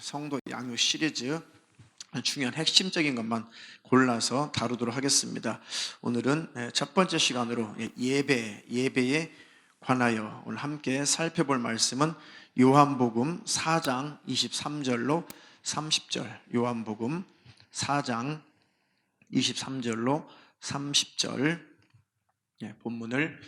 성도 양육 시리즈 중요한 핵심적인 것만 골라서 다루도록 하겠습니다. 오늘은 첫 번째 시간으로 예배에 관하여 오늘 함께 살펴볼 말씀은 요한복음 4장 23절로 30절, 요한복음 4장 23절로 30절 본문을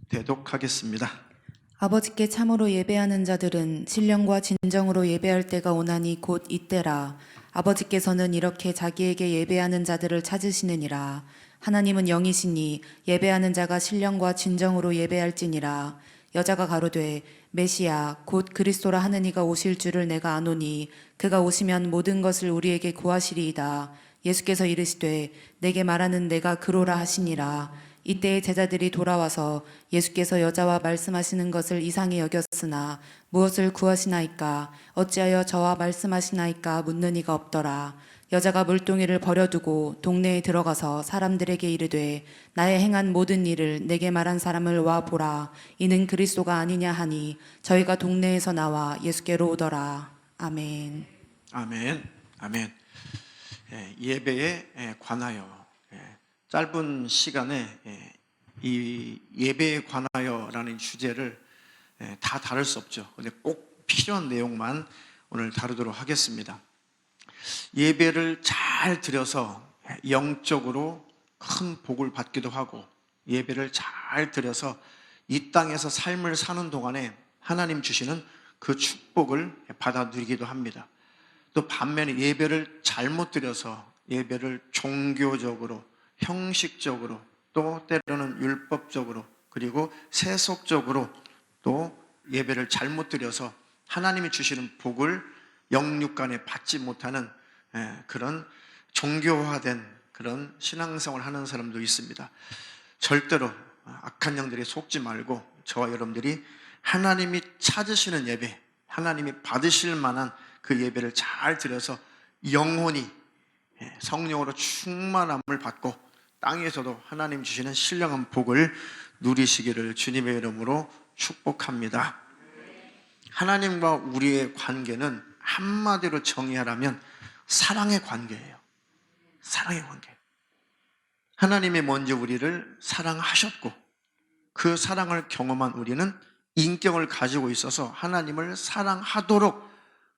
대독하겠습니다. 아버지께 참으로 예배하는 자들은 신령과 진정으로 예배할 때가 오나니 곧 이때라. 아버지께서는 이렇게 자기에게 예배하는 자들을 찾으시느니라. 하나님은 영이시니 예배하는 자가 신령과 진정으로 예배할지니라. 여자가 가로되 메시아 곧 그리스도라 하는 이가 오실 줄을 내가 아노니 그가 오시면 모든 것을 우리에게 구하시리이다. 예수께서 이르시되 내게 말하는 내가 그로라 하시니라. 이때에 제자들이 돌아와서 예수께서 여자와 말씀하시는 것을 이상히 여겼으나 무엇을 구하시나이까 어찌하여 저와 말씀하시나이까 묻는 이가 없더라. 여자가 물동이를 버려두고 동네에 들어가서 사람들에게 이르되 나의 행한 모든 일을 내게 말한 사람을 와 보라. 이는 그리스도가 아니냐 하니 저희가 동네에서 나와 예수께로 오더라. 아멘. 아멘. 아멘. 예배에 관하여 짧은 시간에 이 예배에 관하여라는 주제를 다 다룰 수 없죠. 근데 꼭 필요한 내용만 오늘 다루도록 하겠습니다. 예배를 잘 드려서 영적으로 큰 복을 받기도 하고, 예배를 잘 드려서 이 땅에서 삶을 사는 동안에 하나님 주시는 그 축복을 받아 누리기도 합니다. 또 반면에 예배를 잘못 드려서 예배를 종교적으로, 형식적으로, 또 때로는 율법적으로, 그리고 세속적으로 또 예배를 잘못 드려서 하나님이 주시는 복을 영육간에 받지 못하는 그런 종교화된 그런 신앙생활을 하는 사람도 있습니다. 절대로 악한 영들이 속지 말고 저와 여러분들이 하나님이 찾으시는 예배, 하나님이 받으실 만한 그 예배를 잘 드려서 영혼이 성령으로 충만함을 받고 땅에서도 하나님 주시는 신령한 복을 누리시기를 주님의 이름으로 축복합니다. 하나님과 우리의 관계는 한마디로 정의하라면 사랑의 관계예요. 사랑의 관계. 하나님이 먼저 우리를 사랑하셨고 그 사랑을 경험한 우리는 인격을 가지고 있어서 하나님을 사랑하도록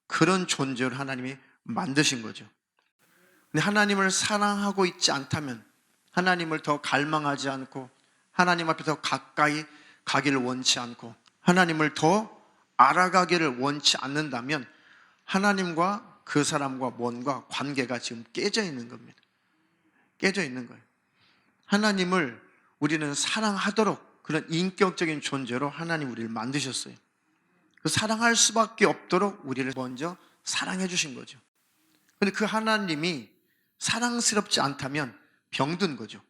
그런 존재를 하나님이 만드신 거죠. 근데 하나님을 사랑하고 있지 않다면, 하나님을 더 갈망하지 않고 하나님 앞에 더 가까이 가기를 원치 않고 하나님을 더 알아가기를 원치 않는다면 하나님과 그 사람과 뭔가 관계가 지금 깨져 있는 겁니다. 깨져 있는 거예요. 하나님을 우리는 사랑하도록 그런 인격적인 존재로 하나님 우리를 만드셨어요. 그 사랑할 수밖에 없도록 우리를 먼저 사랑해 주신 거죠. 그런데 그 하나님이 사랑스럽지 않다면 병든 거죠.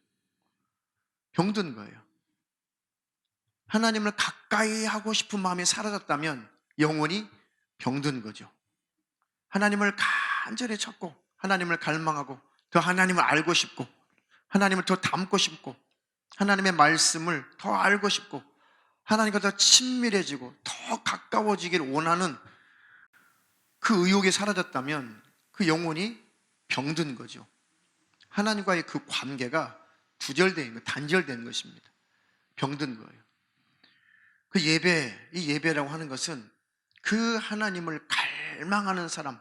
병든 거예요. 하나님을 가까이 하고 싶은 마음이 사라졌다면 영혼이 병든 거죠. 하나님을 간절히 찾고 하나님을 갈망하고 더 하나님을 알고 싶고 하나님을 더 닮고 싶고 하나님의 말씀을 더 알고 싶고 하나님과 더 친밀해지고 더 가까워지기를 원하는 그 의욕이 사라졌다면 그 영혼이 병든 거죠. 하나님과의 그 관계가 두절된 거, 단절된 것입니다. 병든 거예요. 그 예배, 이 예배라고 하는 것은 그 하나님을 갈망하는 사람,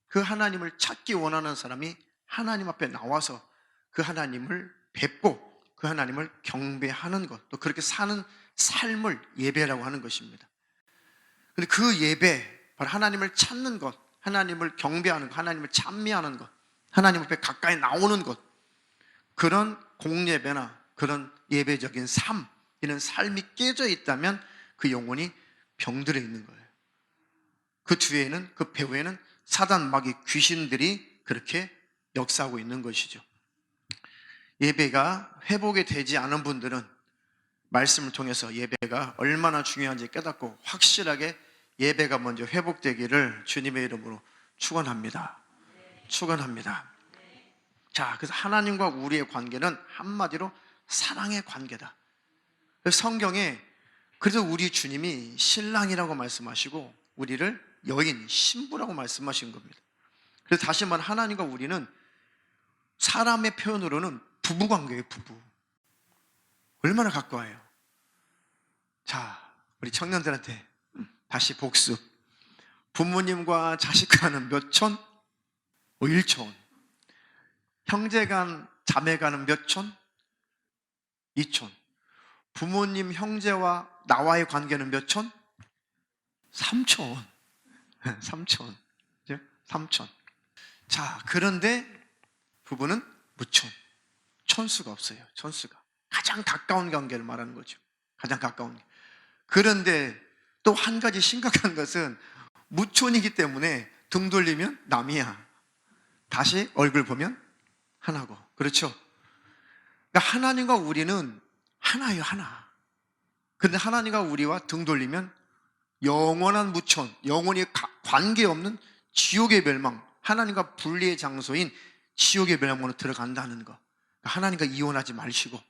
그 하나님을 찾기 원하는 사람이 하나님 앞에 나와서 그 하나님을 뵙고 그 하나님을 경배하는 것, 또 그렇게 사는 삶을 예배라고 하는 것입니다. 그런데 그 예배, 바로 하나님을 찾는 것, 하나님을 경배하는 것, 하나님을 찬미하는 것, 하나님 앞에 가까이 나오는 것, 그런 공예배나 그런 예배적인 삶, 이런 삶이 깨져 있다면 그 영혼이 병들어 있는 거예요. 그 뒤에는, 그 배후에는 사단 마귀 귀신들이 그렇게 역사하고 있는 것이죠. 예배가 회복이 되지 않은 분들은 말씀을 통해서 예배가 얼마나 중요한지 깨닫고 확실하게 예배가 먼저 회복되기를 주님의 이름으로 축원합니다. 축원합니다. 자, 그래서 하나님과 우리의 관계는 한마디로 사랑의 관계다. 성경에 그래서 우리 주님이 신랑이라고 말씀하시고 우리를 여인, 신부라고 말씀하신 겁니다. 그래서 다시 말해 하나님과 우리는 사람의 표현으로는 부부관계예요. 부부. 얼마나 가까워요. 자, 우리 청년들한테 다시 복습. 부모님과 자식 간은 몇 촌? 1촌. 형제 간, 자매 간은 몇 촌? 2촌. 부모님, 형제와 나와의 관계는 몇 촌? 3촌. 3촌. 3촌. 자, 그런데 부부는 무촌. 촌수가 없어요. 촌수가. 가장 가까운 관계를 말하는 거죠. 가장 가까운 게. 그런데 또 한 가지 심각한 것은 무촌이기 때문에 등 돌리면 남이야. 다시 얼굴 보면 하나고. 그렇죠? 그러니까 하나님과 우리는 하나예요, 하나. 근데 하나님과 우리와 등 돌리면 영원한 무촌, 영원히 관계없는 지옥의 멸망, 하나님과 분리의 장소인 지옥의 멸망으로 들어간다는 거. 하나님과 이혼하지 마시고,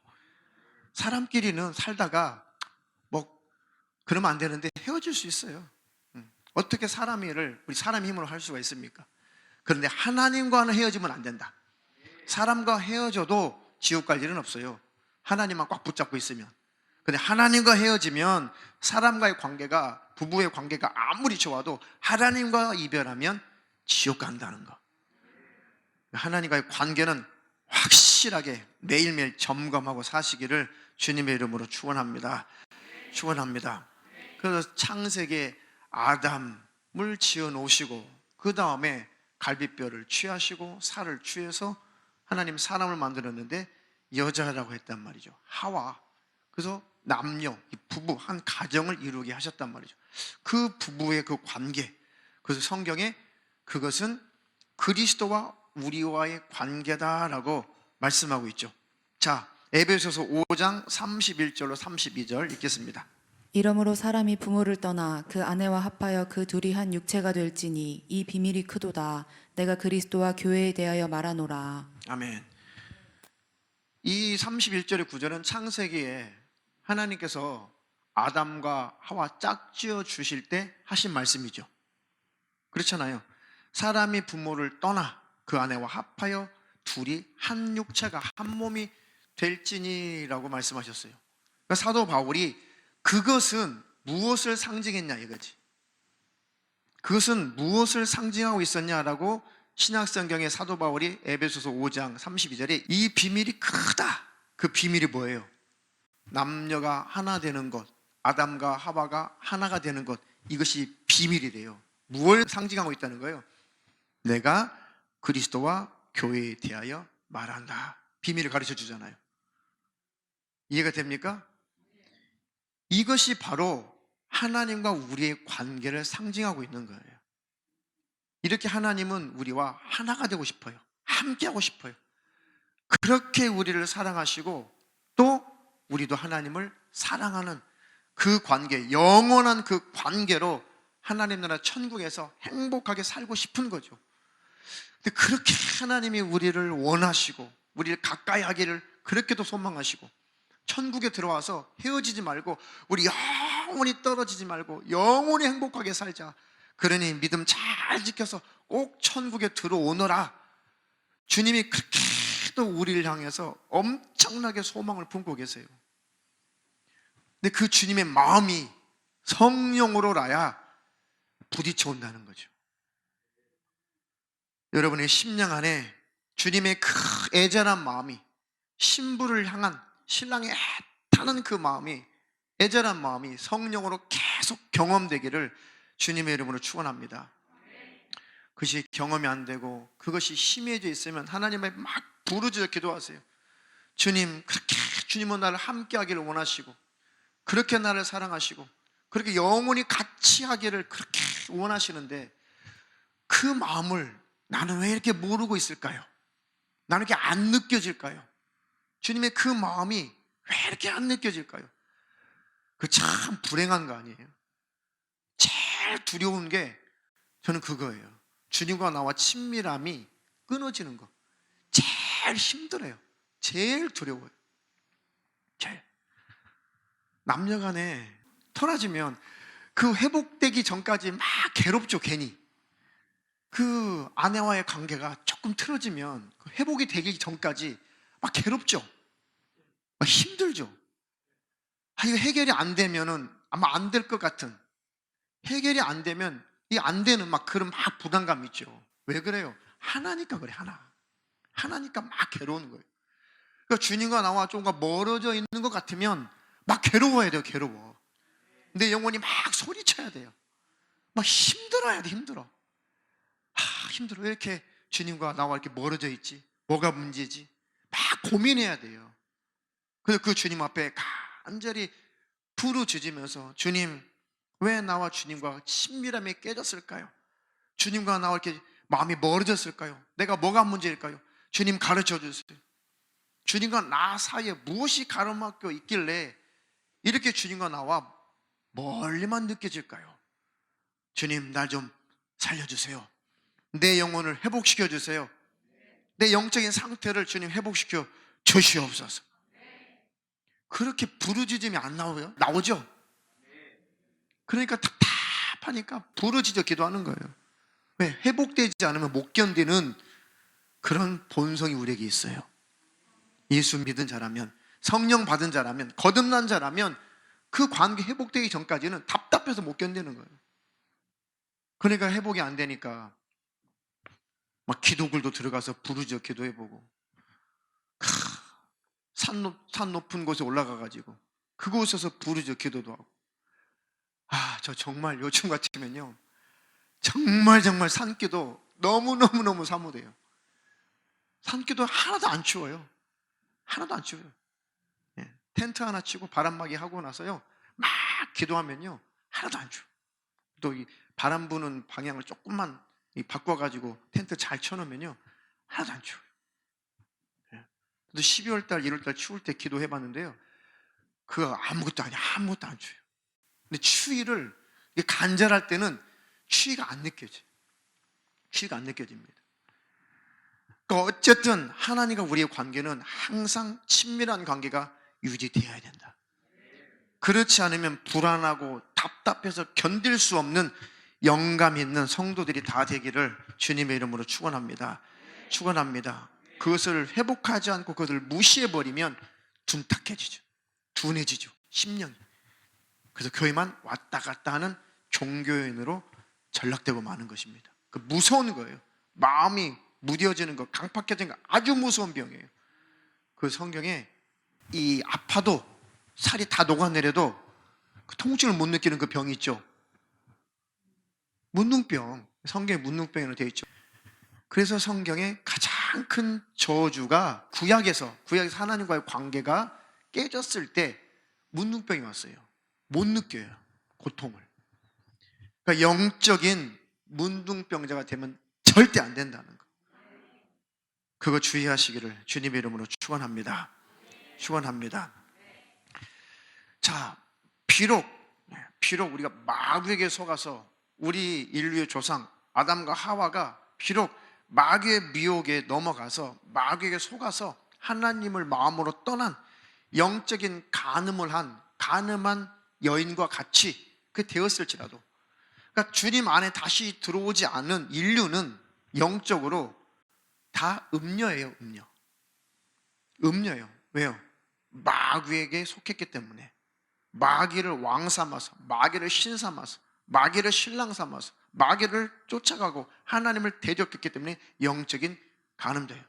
사람끼리는 살다가 뭐 그러면 안 되는데 헤어질 수 있어요. 어떻게 사람의 일을 우리 사람의 힘으로 할 수가 있습니까? 그런데 하나님과는 헤어지면 안 된다. 사람과 헤어져도 지옥 갈 일은 없어요. 하나님만 꽉 붙잡고 있으면. 근데 하나님과 헤어지면 사람과의 관계가, 부부의 관계가 아무리 좋아도 하나님과 이별하면 지옥 간다는 거. 하나님과의 관계는 확실하게 매일매일 점검하고 사시기를 주님의 이름으로 축원합니다. 축원합니다. 그래서 창세기에 아담을 지어 놓으시고 그 다음에 갈비뼈를 취하시고 살을 취해서 하나님 사람을 만들었는데 여자라고 했단 말이죠. 하와. 그래서 남녀, 부부, 한 가정을 이루게 하셨단 말이죠. 그 부부의 그 관계, 그래서 성경에 그것은 그리스도와 우리와의 관계다라고 말씀하고 있죠. 자, 에베소서 5장 31절로 32절 읽겠습니다. 이러므로 사람이 부모를 떠나 그 아내와 합하여 그 둘이 한 육체가 될지니 이 비밀이 크도다. 내가 그리스도와 교회에 대하여 말하노라. 아멘. 이 31절의 구절은 창세기에 하나님께서 아담과 하와 짝지어 주실 때 하신 말씀이죠. 그렇잖아요. 사람이 부모를 떠나 그 아내와 합하여 둘이 한 육체가 한 몸이 될지니라고 말씀하셨어요. 그러니까 사도 바울이 그것은 무엇을 상징했냐 이거지. 그것은 무엇을 상징하고 있었냐라고 신약성경의 사도 바울이 에베소서 5장 32절에 이 비밀이 크다. 그 비밀이 뭐예요? 남녀가 하나 되는 것, 아담과 하와가 하나가 되는 것, 이것이 비밀이래요. 무엇을 상징하고 있다는 거예요? 내가 그리스도와 교회에 대하여 말한다. 비밀을 가르쳐 주잖아요. 이해가 됩니까? 이것이 바로 하나님과 우리의 관계를 상징하고 있는 거예요. 이렇게 하나님은 우리와 하나가 되고 싶어요. 함께하고 싶어요. 그렇게 우리를 사랑하시고 또 우리도 하나님을 사랑하는 그 관계, 영원한 그 관계로 하나님 나라 천국에서 행복하게 살고 싶은 거죠. 근데 그렇게 하나님이 우리를 원하시고 우리를 가까이 하기를 그렇게도 소망하시고 천국에 들어와서 헤어지지 말고 우리 영원히 떨어지지 말고 영원히 행복하게 살자. 그러니 믿음 잘 지켜서 꼭 천국에 들어오너라. 주님이 그렇게 또 우리를 향해서 엄청나게 소망을 품고 계세요. 근데 그 주님의 마음이 성령으로라야 부딪혀 온다는 거죠. 여러분의 심령 안에 주님의 그 애절한 마음이, 신부를 향한 신랑의 애타는 그 마음이, 애절한 마음이 성령으로 계속 경험되기를 주님의 이름으로 축원합니다. 그것이 경험이 안 되고 그것이 희미해져 있으면 하나님의 막 부르짖어 기도하세요. 주님, 그렇게 주님은 나를 함께 하기를 원하시고 그렇게 나를 사랑하시고 그렇게 영원히 같이 하기를 그렇게 원하시는데 그 마음을 나는 왜 이렇게 모르고 있을까요? 나는 이렇게 안 느껴질까요? 주님의 그 마음이 왜 이렇게 안 느껴질까요? 그 참 불행한 거 아니에요? 제일 두려운 게 저는 그거예요. 주님과 나와 친밀함이 끊어지는 거. 제일 힘들어요. 제일 두려워요. 제일. 남녀 간에 떨어지면 그 회복되기 전까지 막 괴롭죠, 괜히. 그 아내와의 관계가 조금 틀어지면 그 회복이 되기 전까지 막 괴롭죠. 막 힘들죠. 이거 해결이 안 되면은 아마 안 될 것 같은, 해결이 안 되면 이 안 되는 막 그런 막 부담감 있죠. 왜 그래요? 하나니까 그래, 하나니까 막 괴로운 거예요. 그러니까 주님과 나와 조금가 멀어져 있는 것 같으면 막 괴로워야 돼요, 괴로워. 내 영혼이 막 소리쳐야 돼요. 막 힘들어야 돼, 힘들어. 힘들어. 왜 이렇게 주님과 나와 이렇게 멀어져 있지? 뭐가 문제지? 막 고민해야 돼요. 그래서 그 주님 앞에 간절히 부르짖으면서, 주님, 왜 나와 주님과 친밀함이 깨졌을까요? 주님과 나와 이렇게 마음이 멀어졌을까요? 내가 뭐가 문제일까요? 주님 가르쳐 주세요. 주님과 나 사이에 무엇이 가로막혀 있길래 이렇게 주님과 나와 멀리만 느껴질까요? 주님, 날 좀 살려주세요. 내 영혼을 회복시켜 주세요. 내 영적인 상태를 주님 회복시켜 주시옵소서. 그렇게 부르짖음이 안 나오요? 나오죠? 그러니까 답답하니까 부르짖어 기도하는 거예요. 왜? 회복되지 않으면 못 견디는 그런 본성이 우리에게 있어요. 예수 믿은 자라면, 성령 받은 자라면, 거듭난 자라면 그 관계 회복되기 전까지는 답답해서 못 견디는 거예요. 그러니까 회복이 안 되니까 막 기도굴도 들어가서 부르짖어 기도해보고, 산 높은 곳에 올라가가지고 그곳에서 부르짖어 기도도 하고. 저 정말 요즘 같으면요, 정말 산기도 너무너무 사무돼요. 산기도 하나도 안 추워요. 하나도 안 추워요. 예, 텐트 하나 치고 바람막이 하고 나서요, 막 기도하면요 하나도 안 추워. 또 이 바람 부는 방향을 조금만 바꿔가지고 텐트 잘 쳐놓으면요 하나도 안 추워요. 예. 또 12월 달, 1월 달 추울 때 기도해봤는데요, 그거 아무것도 아니야. 아무것도 안 추워요. 근데 추위를, 간절할 때는 추위가 안 느껴져요. 추위가 안 느껴집니다. 그러니까 어쨌든 하나님과 우리의 관계는 항상 친밀한 관계가 유지되어야 된다. 그렇지 않으면 불안하고 답답해서 견딜 수 없는 영감 있는 성도들이 다 되기를 주님의 이름으로 축원합니다. 축원합니다. 그것을 회복하지 않고 그것을 무시해버리면 둔탁해지죠. 둔해지죠. 심령이. 그래서 교회만 왔다 갔다 하는 종교인으로 전락되고 마는 것입니다. 그 무서운 거예요. 마음이 무뎌지는 거, 강팍해지는 거, 아주 무서운 병이에요. 그 성경에 이 아파도 살이 다 녹아내려도 그 통증을 못 느끼는 그 병이 있죠. 문둥병. 성경에 문둥병으로 되어 있죠. 그래서 성경에 가장 큰 저주가 구약에서 하나님과의 관계가 깨졌을 때 문둥병이 왔어요. 못 느껴요, 고통을. 그러니까 영적인 문둥병자가 되면 절대 안 된다는 거. 그거 주의하시기를 주님의 이름으로 축원합니다. 축원합니다. 자, 비록 우리가 마귀에게 속아서, 우리 인류의 조상 아담과 하와가 비록 마귀의 미혹에 넘어가서 마귀에게 속아서 하나님을 마음으로 떠난 영적인 가늠한 여인과 같이 그 되었을지라도, 그러니까 주님 안에 다시 들어오지 않은 인류는 영적으로 다 음녀예요. 음녀예요. 왜요? 마귀에게 속했기 때문에. 마귀를 왕 삼아서, 마귀를 신 삼아서, 마귀를 신랑 삼아서, 마귀를 쫓아가고 하나님을 대적했기 때문에 영적인 간음돼요.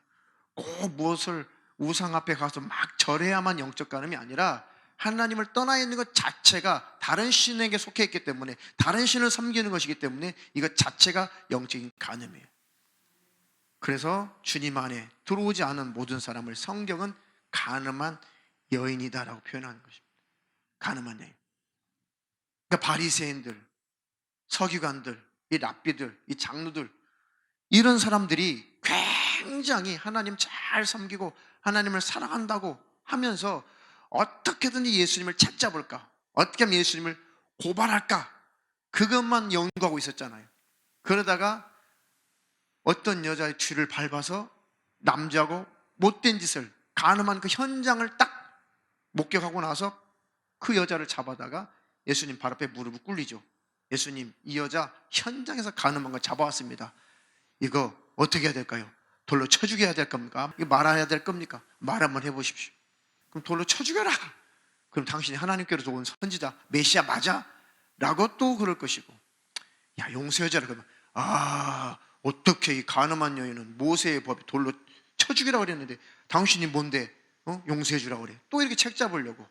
꼭 무엇을 우상 앞에 가서 막 절해야만 영적 간음이 아니라 하나님을 떠나 있는 것 자체가 다른 신에게 속해 있기 때문에, 다른 신을 섬기는 것이기 때문에 이것 자체가 영적인 간음이에요. 그래서 주님 안에 들어오지 않은 모든 사람을 성경은 간음한 여인이다라고 표현하는 것입니다. 간음한 여인. 그러니까 바리새인들, 서기관들, 이 랍비들, 이 장로들, 이런 사람들이 굉장히 하나님 잘 섬기고 하나님을 사랑한다고 하면서 어떻게든지 예수님을 찾잡을까, 어떻게 하면 예수님을 고발할까, 그것만 연구하고 있었잖아요. 그러다가 어떤 여자의 뒤를 밟아서 남자하고 못된 짓을, 간음한 그 현장을 딱 목격하고 나서 그 여자를 잡아다가 예수님 발 앞에 무릎을 꿇리죠. 예수님, 이 여자 현장에서 가늠한 거 잡아왔습니다. 이거 어떻게 해야 될까요? 돌로 쳐 죽여야 될 겁니까? 이거 말아야 될 겁니까? 말 한번 해보십시오. 그럼 돌로 쳐 죽여라. 그럼 당신이 하나님께로서 온 선지자 메시아 맞아? 라고 또 그럴 것이고, 야, 용서해줘라. 그러면 어떻게 이 가늠한 여인은 모세의 법에 돌로 쳐 죽이라고 그랬는데 당신이 뭔데 용서해주라고 그래. 또 이렇게 책 잡으려고.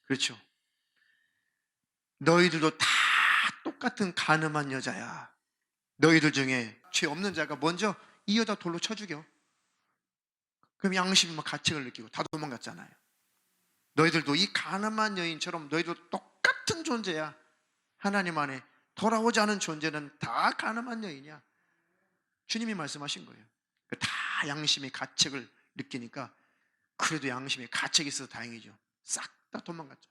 그렇죠. 너희들도 다 똑같은 가늠한 여자야. 너희들 중에 죄 없는 자가 먼저 이 여자 돌로 쳐 죽여. 그럼 양심이 막 가책을 느끼고 다 도망갔잖아요. 너희들도 이 가늠한 여인처럼 너희도 똑같은 존재야. 하나님 안에 돌아오지 않은 존재는 다 가늠한 여인이야. 주님이 말씀하신 거예요. 다 양심의 가책을 느끼니까, 그래도 양심의 가책이 있어서 다행이죠. 싹 다 도망갔죠.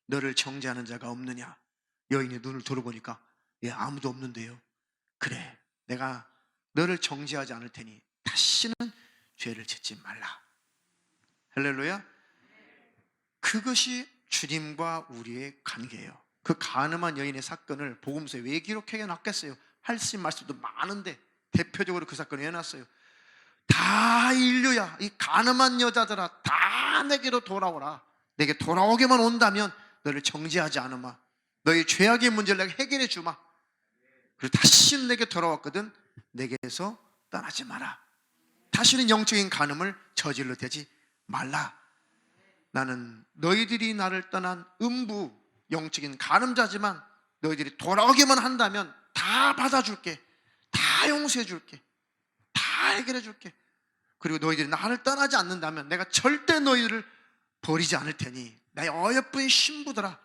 너를 정죄하는 자가 없느냐? 여인의 눈을 돌아보니까 아무도 없는데요. 그래, 내가 너를 정죄하지 않을 테니 다시는 죄를 짓지 말라. 할렐루야. 그것이 주님과 우리의 관계예요. 그 가늠한 여인의 사건을 복음서에 왜 기록해 놨겠어요? 할 수 있는 말씀도 많은데 대표적으로 그 사건을 해놨어요. 다 인류야, 이 가늠한 여자들아, 다 내게로 돌아오라. 내게 돌아오게만 온다면 너를 정죄하지 않으마. 너의 죄악의 문제를 내가 해결해 주마. 그리고 다시는 내게 돌아왔거든 내게서 떠나지 마라. 다시는 영적인 간음을 저질러 대지 말라. 나는 너희들이 나를 떠난 음부 영적인 간음자지만 너희들이 돌아오기만 한다면 다 받아줄게. 다 용서해줄게. 다 해결해줄게. 그리고 너희들이 나를 떠나지 않는다면 내가 절대 너희들을 버리지 않을 테니 나의 어여쁜 신부들아,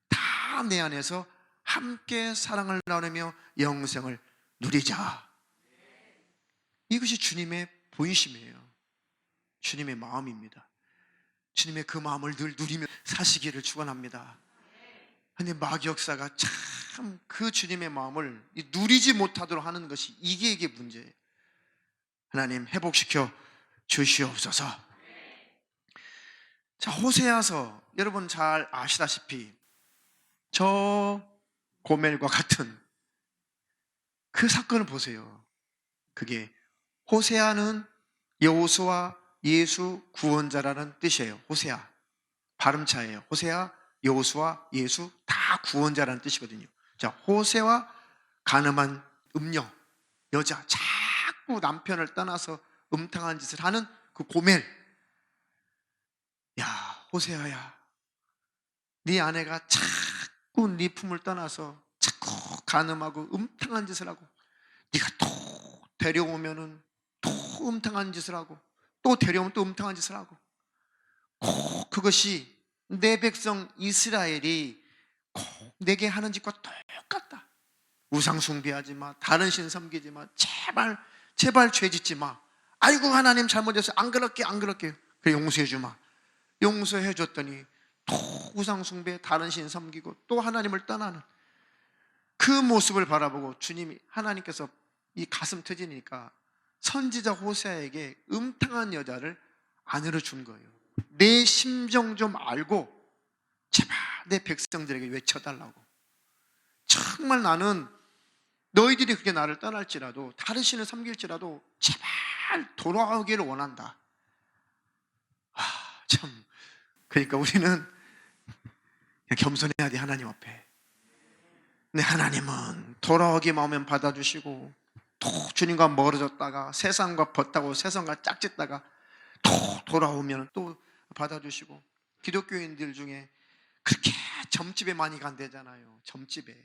다 내 안에서 함께 사랑을 나누며 영생을 누리자. 이것이 주님의 본심이에요. 주님의 마음입니다. 주님의 그 마음을 늘 누리며 사시기를 축원합니다. 근데 마귀역사가 참 그 주님의 마음을 누리지 못하도록 하는 것이 이게 문제예요. 하나님 회복시켜 주시옵소서. 자, 호세아서 여러분 잘 아시다시피 저 고멜과 같은 그 사건을 보세요. 그게 호세아는 여호수아 예수 구원자라는 뜻이에요. 호세아 발음차예요. 호세아, 여호수아, 예수 다 구원자라는 뜻이거든요. 자, 호세와 간음한 음녀 여자, 자꾸 남편을 떠나서 음탕한 짓을 하는 그 고멜. 야, 호세아야, 네 아내가 자꾸 네 품을 떠나서 자꾸 간음하고 음탕한 짓을 하고, 네가 또 데려오면은 또 음탕한 짓을 하고, 또 데려오면 또 음탕한 짓을 하고, 꼭 그것이 내 백성 이스라엘이 꼭 내게 하는 짓과 똑같다. 우상 숭배하지 마. 다른 신 섬기지 마. 제발 죄 짓지 마. 아이고 하나님 잘못했어요. 안 그럴게. 그래, 용서해 주마. 용서해 줬더니 또 우상 숭배, 다른 신 섬기고 또 하나님을 떠나는 그 모습을 바라보고 주님이, 하나님께서 이 가슴 터지니까 선지자 호세아에게 음탕한 여자를 아내로 준 거예요. 내 심정 좀 알고 제발 내 백성들에게 외쳐달라고. 정말 나는 너희들이 그렇게 나를 떠날지라도 다른 신을 섬길지라도 제발 돌아오기를 원한다. 참, 그러니까 우리는 그냥 겸손해야 돼. 하나님 앞에. 근데 하나님은 돌아오기만 하면 받아주시고, 또 주님과 멀어졌다가 세상과 벗다고 세상과 짝짓다가 또 돌아오면 또 받아주시고, 기독교인들 중에 그렇게 점집에 많이 간대잖아요. 점집에.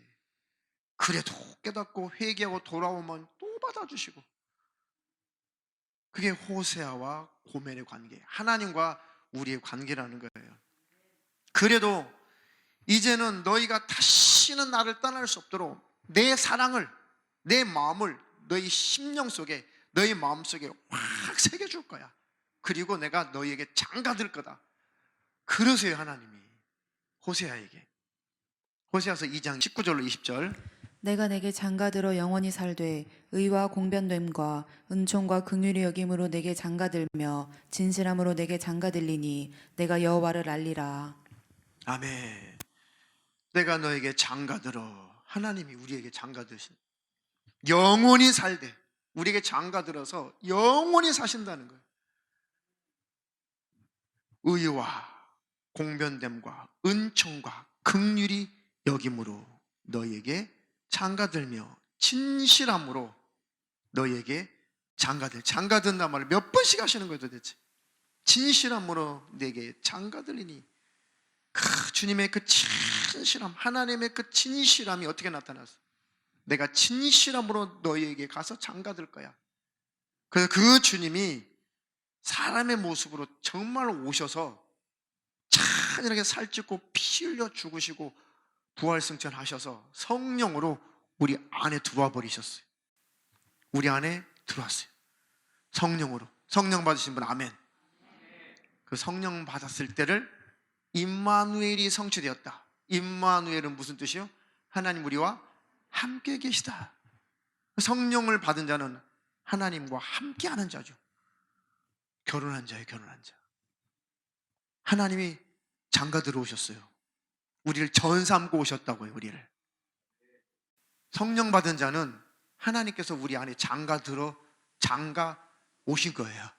그래도 깨닫고 회개하고 돌아오면 또 받아주시고. 그게 호세아와 고멜의 관계, 하나님과 우리의 관계라는 거예요. 그래도 이제는 너희가 다시는 나를 떠날 수 없도록 내 사랑을, 내 마음을 너희 심령 속에, 너희 마음 속에 확 새겨줄 거야. 그리고 내가 너희에게 장가들 거다. 그러세요, 하나님이 호세아에게. 호세아서 2장 19절로 20절. 내가 내게 장가들어 영원히 살되 의와 공변됨과 은총과 긍휼히 여김으로 내게 장가들며 진실함으로 내게 장가들리니 내가 여호와를 알리라. 아멘. 내가 너에게 장가들어. 하나님이 우리에게 장가드신, 영원히 살되 우리에게 장가들어서 영원히 사신다는 거예요. 의와 공변됨과 은총과 긍휼이 여김으로 너희에게 장가들며 진실함으로 너희에게 장가든단 말을 몇 번씩 하시는 거예요 도대체. 진실함으로 내게 장가들리니, 주님의 그 진실함, 하나님의 그 진실함이 어떻게 나타났어? 내가 진실함으로 너희에게 가서 장가들 거야. 그래서 그 주님이 사람의 모습으로 정말 오셔서 찬연하게 살찌고 피 흘려 죽으시고 부활승천하셔서 성령으로 우리 안에 들어와 버리셨어요. 우리 안에 들어왔어요. 성령으로. 성령 받으신 분 아멘. 그 성령 받았을 때를 임마누엘이 성취되었다. 임마누엘은 무슨 뜻이요? 하나님 우리와 함께 계시다. 성령을 받은 자는 하나님과 함께하는 자죠. 결혼한 자예요. 결혼한 자. 하나님이 장가 들어오셨어요. 우리를 전삼고 오셨다고요. 우리를. 성령 받은 자는 하나님께서 우리 안에 장가 오신 거예요.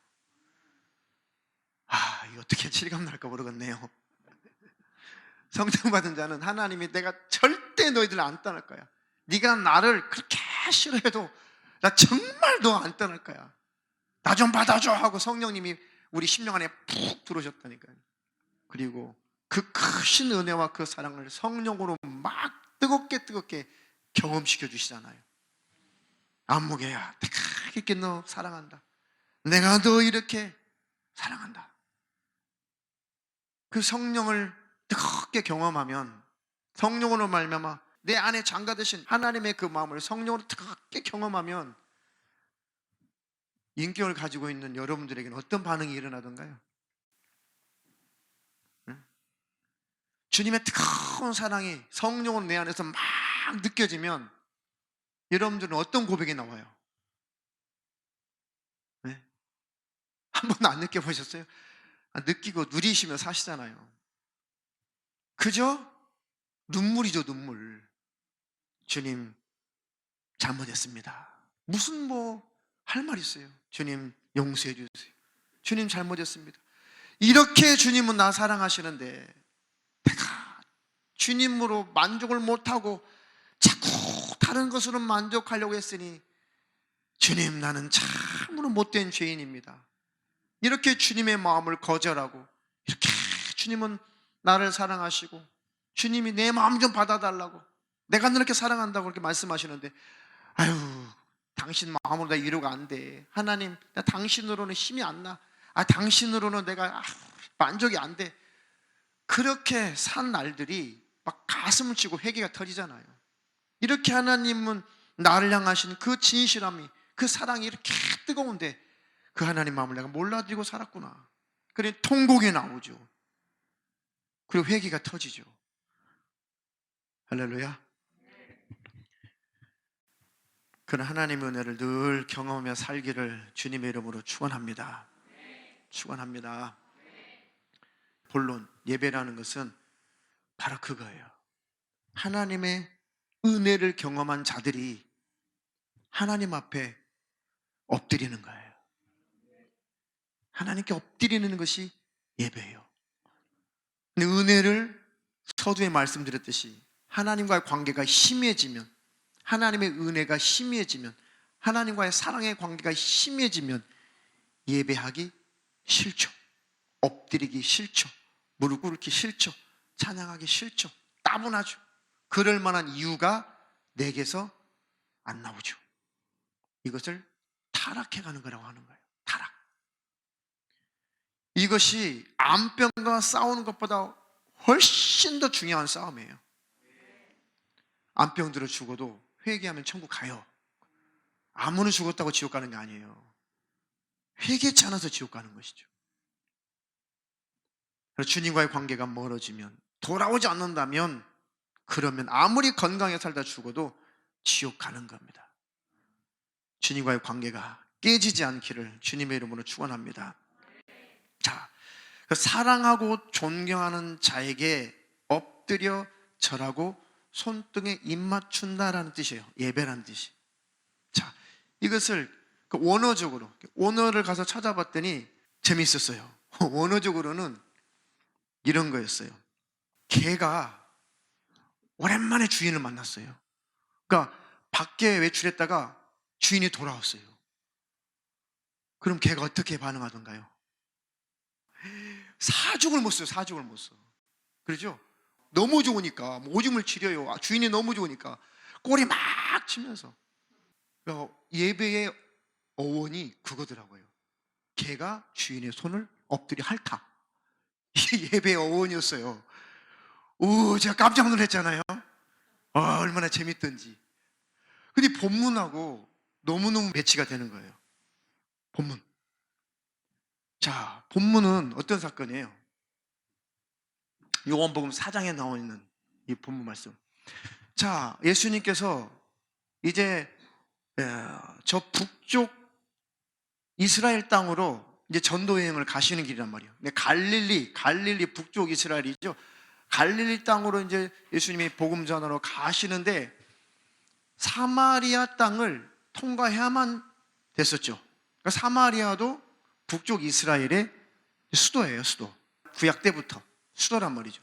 이거 어떻게 실감 날까 모르겠네요. 성령 받은 자는 하나님이 내가 절대 너희들 안 떠날 거야. 네가 나를 그렇게 싫어해도 나 정말 너 안 떠날 거야. 나 좀 받아줘 하고 성령님이 우리 심령 안에 푹 들어오셨다니까요. 그리고 그 크신 은혜와 그 사랑을 성령으로 막 뜨겁게 경험시켜 주시잖아요. 안목에야 내가 이렇게 너 사랑한다. 내가 너 이렇게 사랑한다. 그 성령을 뜨겁게 경험하면, 성령으로 말미암아 내 안에 장가드신 하나님의 그 마음을 성령으로 뜨겁게 경험하면 인격을 가지고 있는 여러분들에게는 어떤 반응이 일어나던가요? 주님의 뜨거운 사랑이 성령으로 내 안에서 막 느껴지면 여러분들은 어떤 고백이 나와요? 네? 한 번도 안 느껴보셨어요? 느끼고 누리시며 사시잖아요. 그죠? 눈물이죠, 눈물. 주님 잘못했습니다. 무슨 할 말 있어요? 주님 용서해 주세요. 주님 잘못했습니다. 이렇게 주님은 나 사랑하시는데 내가 주님으로 만족을 못하고 자꾸 다른 것으로 만족하려고 했으니 주님 나는 참으로 못된 죄인입니다. 이렇게 주님의 마음을 거절하고, 이렇게 주님은 나를 사랑하시고 주님이 내 마음 좀 받아달라고, 내가 너렇게 사랑한다고 그렇게 말씀하시는데, 당신 마음으로 나 위로가 안 돼. 하나님, 나 당신으로는 힘이 안 나. 당신으로는 내가 만족이 안 돼. 그렇게 산 날들이 막 가슴을 치고 회개가 터지잖아요. 이렇게 하나님은 나를 향하신 그 진실함이, 그 사랑이 이렇게 뜨거운데 그 하나님 마음을 내가 몰라드리고 살았구나. 그래 통곡이 나오죠. 그리고 회개가 터지죠. 할렐루야. 그런 하나님의 은혜를 늘 경험하며 살기를 주님의 이름으로 축원합니다. 축원합니다. 본론, 예배라는 것은 바로 그거예요. 하나님의 은혜를 경험한 자들이 하나님 앞에 엎드리는 거예요. 하나님께 엎드리는 것이 예배예요. 근데 은혜를 서두에 말씀드렸듯이 하나님과의 관계가 희미해지면, 하나님의 은혜가 희미해지면, 하나님과의 사랑의 관계가 희미해지면 예배하기 싫죠. 엎드리기 싫죠. 무릎 꿇기 싫죠. 찬양하기 싫죠. 따분하죠. 그럴 만한 이유가 내게서 안 나오죠. 이것을 타락해가는 거라고 하는 거예요. 타락. 이것이 암병과 싸우는 것보다 훨씬 더 중요한 싸움이에요. 암병들을 죽어도 회개하면 천국 가요. 아무나 죽었다고 지옥 가는 게 아니에요. 회개치 않아서 지옥 가는 것이죠. 그래서 주님과의 관계가 멀어지면, 돌아오지 않는다면, 그러면 아무리 건강하게 살다 죽어도 지옥 가는 겁니다. 주님과의 관계가 깨지지 않기를 주님의 이름으로 축원합니다. 자, 사랑하고 존경하는 자에게 엎드려 절하고 손등에 입 맞춘다라는 뜻이에요. 예배라는 뜻이. 자, 이것을 그 원어를 가서 찾아봤더니 재미있었어요. 원어적으로는 이런 거였어요. 개가 오랜만에 주인을 만났어요. 그러니까 밖에 외출했다가 주인이 돌아왔어요. 그럼 개가 어떻게 반응하던가요? 사죽을 못 써요. 사죽을 못 써. 그렇죠? 너무 좋으니까 오줌을 치려요. 주인이 너무 좋으니까 꼬리 막 치면서. 예배의 어원이 그거더라고요. 개가 주인의 손을 엎드려 핥아. 이게 예배의 어원이었어요. 오, 제가 깜짝 놀랐잖아요. 얼마나 재밌던지. 근데 본문하고 너무너무 매치가 되는 거예요. 본문. 자, 본문은 어떤 사건이에요? 요한복음 4장에 나와 있는 이 본문 말씀. 자, 예수님께서 이제 저 북쪽 이스라엘 땅으로 이제 전도 여행을 가시는 길이란 말이에요. 근데 갈릴리 북쪽 이스라엘이죠. 갈릴리 땅으로 이제 예수님이 복음 전하러 가시는데 사마리아 땅을 통과해야만 됐었죠. 그러니까 사마리아도 북쪽 이스라엘의 수도예요, 수도. 구약 때부터 수도란 말이죠.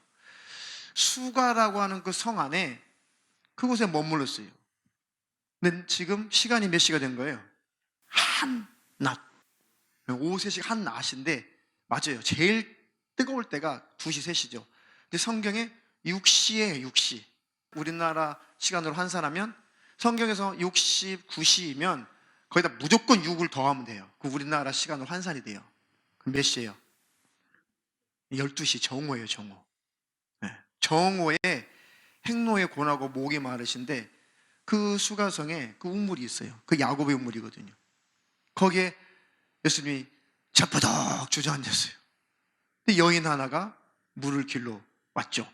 수가라고 하는 그 성 안에 그곳에 머물렀어요. 근데 지금 시간이 몇 시가 된 거예요? 한낮. 오후 3시 한낮인데 맞아요. 제일 뜨거울 때가 2시, 3시죠. 근데 성경에 6시에 6시. 우리나라 시간으로 환산하면 성경에서 6시, 9시이면 거기다 무조건 6을 더하면 돼요. 그 우리나라 시간으로 환산이 돼요. 그럼 몇 시예요? 12시 정오예요, 정오. 네. 정오에 행로에 고나고 목이 마르신데 그 수가성에 그 우물이 있어요. 그 야곱의 우물이거든요. 거기에 예수님이 자빠덕 주저앉았어요. 근데 여인 하나가 물을 길러 왔죠.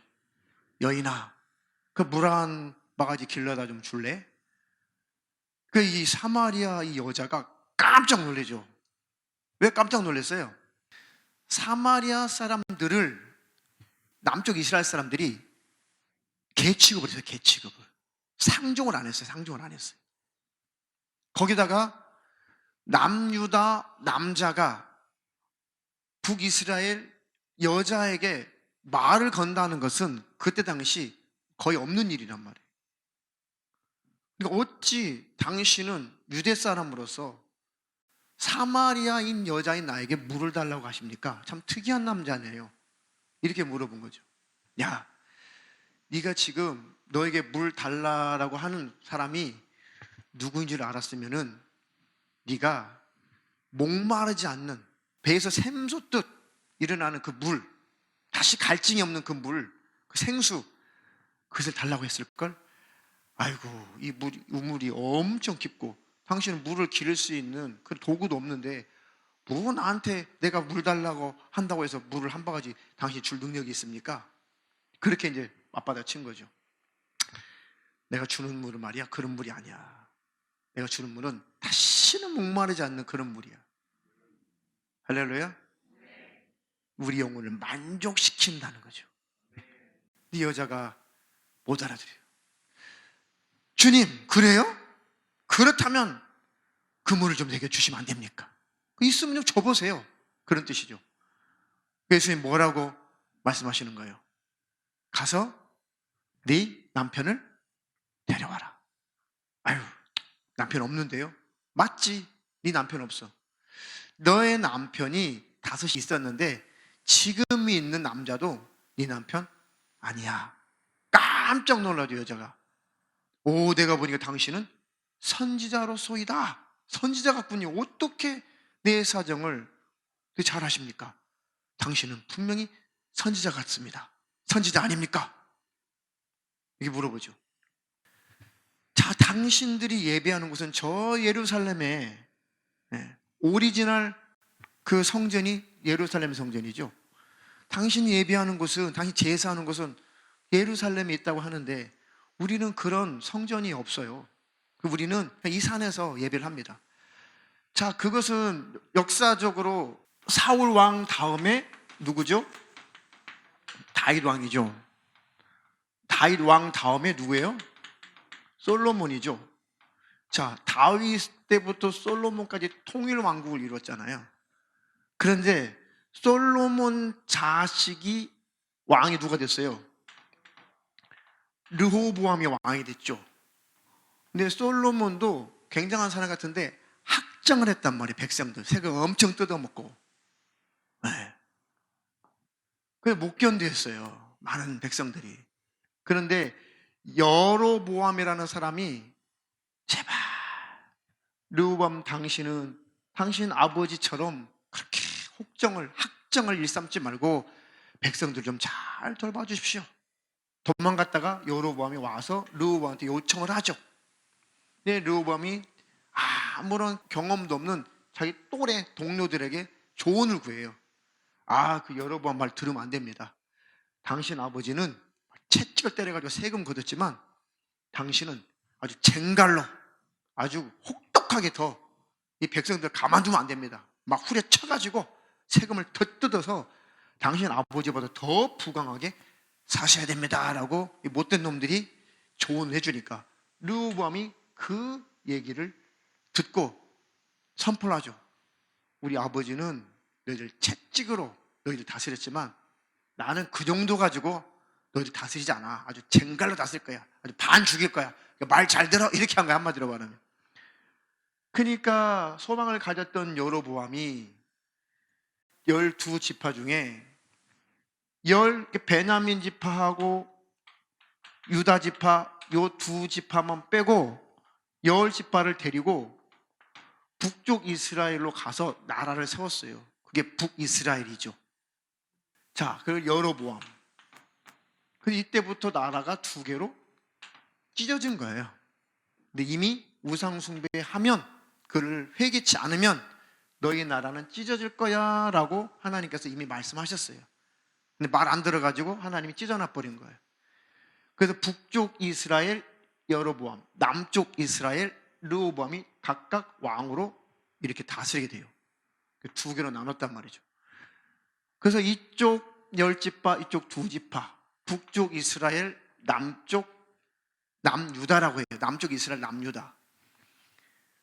여인아, 그 물 한 바가지 길러다 좀 줄래? 그 이 사마리아 이 여자가 깜짝 놀래죠. 왜 깜짝 놀랐어요? 사마리아 사람들을 남쪽 이스라엘 사람들이 개 취급을 했어요. 개 취급을. 상종을 안 했어요. 상종을 안 했어요. 거기다가 남유다 남자가 북이스라엘 여자에게 말을 건다는 것은 그때 당시 거의 없는 일이란 말이에요. 그러니까 어찌 당신은 유대 사람으로서 사마리아인 여자인 나에게 물을 달라고 하십니까? 참 특이한 남자네요. 이렇게 물어본 거죠. 야, 네가 지금 너에게 물 달라고 하는 사람이 누구인 줄 알았으면은 네가 목마르지 않는 배에서 샘솟듯 일어나는 그 물, 다시 갈증이 없는 그 물, 그 생수, 그것을 달라고 했을걸? 아이고, 이 우물이 엄청 깊고 당신은 물을 기를 수 있는 그 도구도 없는데 뭐 나한테 내가 물 달라고 한다고 해서 물을 한 바가지 당신이 줄 능력이 있습니까? 그렇게 이제 맞받아친 거죠. 내가 주는 물은 말이야 그런 물이 아니야. 내가 주는 물은 다시는 목마르지 않는 그런 물이야. 할렐루야. 우리 영혼을 만족시킨다는 거죠. 이 여자가 못 알아들어요. 주님, 그래요? 그렇다면 그 물을 좀 내게 주시면 안 됩니까? 있으면 좀 줘보세요. 그런 뜻이죠. 예수님 뭐라고 말씀하시는 거예요? 가서 네 남편을 데려와라. 아유, 남편 없는데요? 맞지? 네 남편 없어. 너의 남편이 5이 있었는데 지금 있는 남자도 네 남편 아니야. 깜짝 놀라죠, 여자가. 오, 내가 보니까 당신은 선지자로소이다. 선지자 같군요. 어떻게 내 사정을 잘 아십니까? 당신은 분명히 선지자 같습니다. 선지자 아닙니까? 이렇게 물어보죠. 자, 당신들이 예배하는 곳은 저 예루살렘에 오리지널 그 성전이 예루살렘 성전이죠. 당신이 예배하는 곳은, 당신 제사하는 곳은 예루살렘에 있다고 하는데 우리는 그런 성전이 없어요. 우리는 이 산에서 예배를 합니다. 자, 그것은 역사적으로 사울 왕 다음에 누구죠? 다윗 왕이죠. 다윗 왕 다음에 누구예요? 솔로몬이죠. 자, 다윗 때부터 솔로몬까지 통일 왕국을 이뤘잖아요. 그런데 솔로몬 자식이 왕이 누가 됐어요? 르호보암이 왕이 됐죠. 근데 솔로몬도 굉장한 사람 같은데 학장을 했단 말이에요. 백성들 세금 엄청 뜯어먹고. 네. 그래서 못 견디었어요, 많은 백성들이. 그런데 여로보암이라는 사람이 제발 르호보암, 당신 아버지처럼 그렇게 학정을 일삼지 말고 백성들 좀 잘 돌봐주십시오. 도망갔다가 여로보암이 와서 르호보암한테 요청을 하죠. 근데 르호보암이 아무런 경험도 없는 자기 또래 동료들에게 조언을 구해요. 그 여로보암 말 들으면 안 됩니다. 당신 아버지는 채찍을 때려가지고 세금 걷었지만 당신은 아주 쟁갈로 아주 혹독하게 더 이 백성들 가만두면 안 됩니다. 막 후려쳐가지고 세금을 더 뜯어서 당신 아버지보다 더 부강하게 사셔야 됩니다 라고 이 못된 놈들이 조언을 해주니까 르호보암이 그 얘기를 듣고 선포를 하죠. 우리 아버지는 너희들 채찍으로 너희들 다스렸지만 나는 그 정도 가지고 너희들 다스리지 않아. 아주 쟁갈로 다스릴 거야. 아주 반 죽일 거야. 말 잘 들어. 이렇게 한 거야, 한마디로 말하면. 그러니까 소망을 가졌던 여로보암이 12지파 중에 베냐민 지파하고 유다 지파 요 두 지파만 빼고 10지파를 데리고 북쪽 이스라엘로 가서 나라를 세웠어요. 그게 북이스라엘이죠. 자, 그리고 여로보암. 그래서 이때부터 나라가 두 개로 찢어진 거예요. 근데 이미 우상숭배하면 그를 회개치 않으면 너희 나라는 찢어질 거야 라고 하나님께서 이미 말씀하셨어요. 근데 말 안 들어가지고 하나님이 찢어놔 버린 거예요. 그래서 북쪽 이스라엘 여로보암, 남쪽 이스라엘 르호보암이 각각 왕으로 이렇게 다스리게 돼요. 두 개로 나눴단 말이죠. 그래서 이쪽 10지파, 이쪽 2지파, 북쪽 이스라엘, 남쪽 남유다라고 해요. 남쪽 이스라엘, 남유다.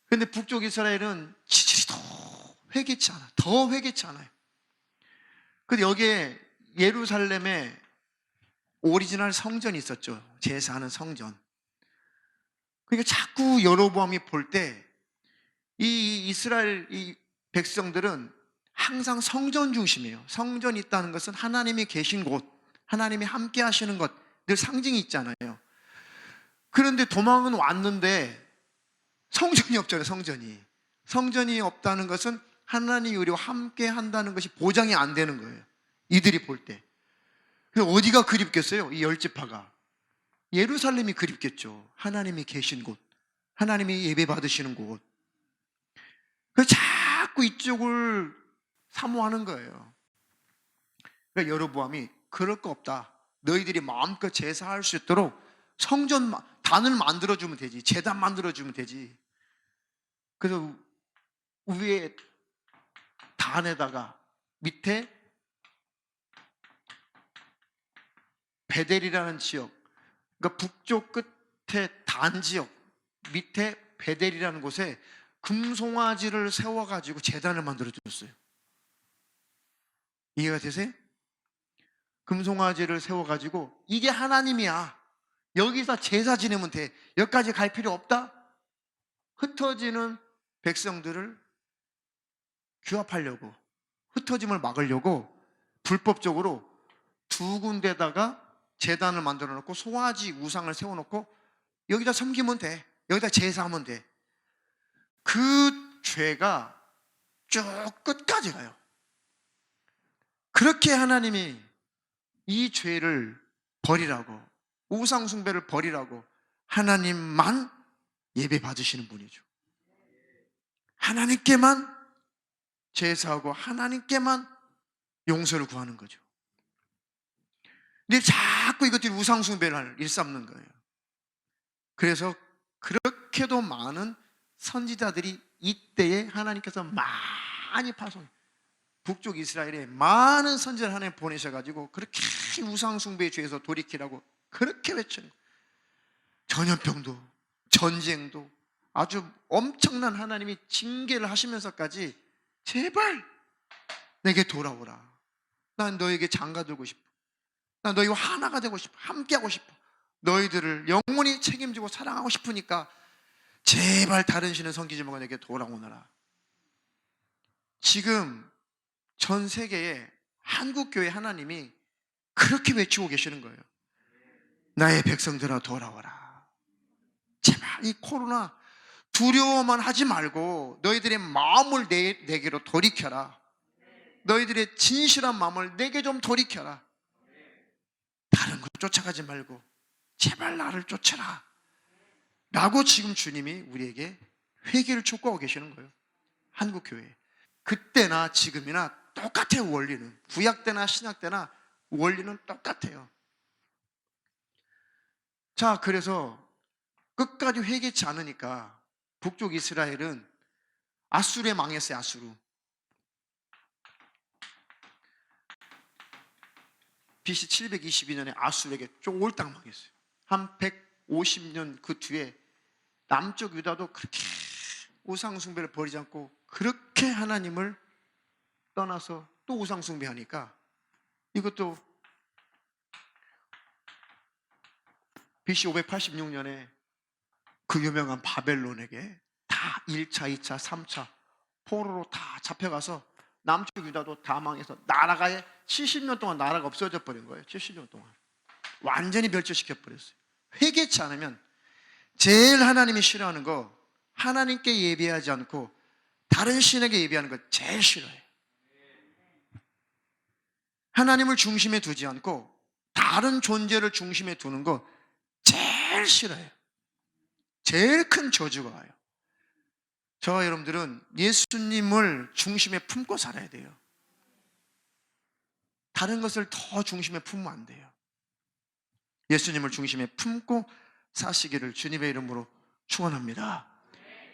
근데 북쪽 이스라엘은 지질이 더 회개치 않아요. 근데 여기에 예루살렘에 오리지널 성전이 있었죠. 제사하는 성전. 그러니까 자꾸 여로보암이 볼 때 이 이스라엘 이 백성들은 항상 성전 중심이에요. 성전이 있다는 것은 하나님이 계신 곳, 하나님이 함께 하시는 것, 늘 상징이 있잖아요. 그런데 도망은 왔는데 성전이 없잖아요. 성전이 없다는 것은 하나님이 우리와 함께 한다는 것이 보장이 안 되는 거예요, 이들이 볼 때. 그래서 어디가 그립겠어요? 이 10지파가 예루살렘이 그립겠죠. 하나님이 계신 곳, 하나님이 예배 받으시는 곳. 그래서 자꾸 이쪽을 사모하는 거예요. 그러니까 여로보암이 그럴 거 없다. 너희들이 마음껏 제사할 수 있도록 단을 만들어주면 되지. 제단 만들어주면 되지. 그래서 위에 단에다가 밑에 베델이라는 지역, 그러니까 북쪽 끝에 단 지역, 밑에 베델이라는 곳에 금송아지를 세워가지고 제단을 만들어줬어요. 이해가 되세요? 금송아지를 세워가지고 이게 하나님이야. 여기서 제사 지내면 돼. 여기까지 갈 필요 없다. 흩어지는 백성들을 규합하려고, 흩어짐을 막으려고 불법적으로 두 군데다가 제단을 만들어 놓고 송아지 우상을 세워놓고 여기다 섬기면 돼. 여기다 제사하면 돼. 그 죄가 쭉 끝까지 가요. 그렇게 하나님이 이 죄를 버리라고, 우상 숭배를 버리라고 하나님만 예배 받으시는 분이죠. 하나님께만 제사하고 하나님께만 용서를 구하는 거죠. 근데 자꾸 이것들이 우상 숭배를 일삼는 거예요. 그래서 그렇게도 많은 선지자들이 이때에 하나님께서 많이 북쪽 이스라엘에 많은 선지자를 하나님 보내셔가지고 그렇게 우상 숭배의 죄에서 돌이키라고 그렇게 외치는 거예요. 전염병도 전쟁도 아주 엄청난 하나님이 징계를 하시면서까지 제발 내게 돌아오라. 난 너에게 장가들고 싶어. 난 너희와 하나가 되고 싶어. 함께하고 싶어. 너희들을 영원히 책임지고 사랑하고 싶으니까 제발 다른 신을 섬기지 말고 내게 돌아오너라. 지금 전 세계에 한국교회 하나님이 그렇게 외치고 계시는 거예요. 나의 백성들아 돌아와라. 제발 이 코로나 두려워만 하지 말고 너희들의 마음을 내게로 돌이켜라. 너희들의 진실한 마음을 내게 좀 돌이켜라. 다른 것 쫓아가지 말고 제발 나를 쫓아라 라고 지금 주님이 우리에게 회개를 촉구하고 계시는 거예요. 한국교회 그때나 지금이나 똑같아요. 원리는 구약 때나 신약 때나 원리는 똑같아요. 자, 그래서 끝까지 회개치 않으니까 북쪽 이스라엘은 아수르에 망했어요. 아수르. BC 722년에 아수르에게 쫄딱 망했어요. 한 150년 그 뒤에 남쪽 유다도 그렇게 우상 숭배를 버리지 않고 그렇게 하나님을 떠나서 또 우상 숭배하니까 이것도 BC 586년에 그 유명한 바벨론에게 다 1차, 2차, 3차 포로로 다 잡혀가서 남쪽 유다도 다 망해서 나라가 70년 동안 나라가 없어져 버린 거예요. 70년 동안 완전히 멸절시켜 버렸어요. 회개치 않으면 제일 하나님이 싫어하는 거 하나님께 예배하지 않고 다른 신에게 예배하는 거 제일 싫어해요. 하나님을 중심에 두지 않고 다른 존재를 중심에 두는 거 제일 싫어해요. 제일 큰 저주가 와요. 저와 여러분들은 예수님을 중심에 품고 살아야 돼요. 다른 것을 더 중심에 품으면 안 돼요. 예수님을 중심에 품고 사시기를 주님의 이름으로 축원합니다.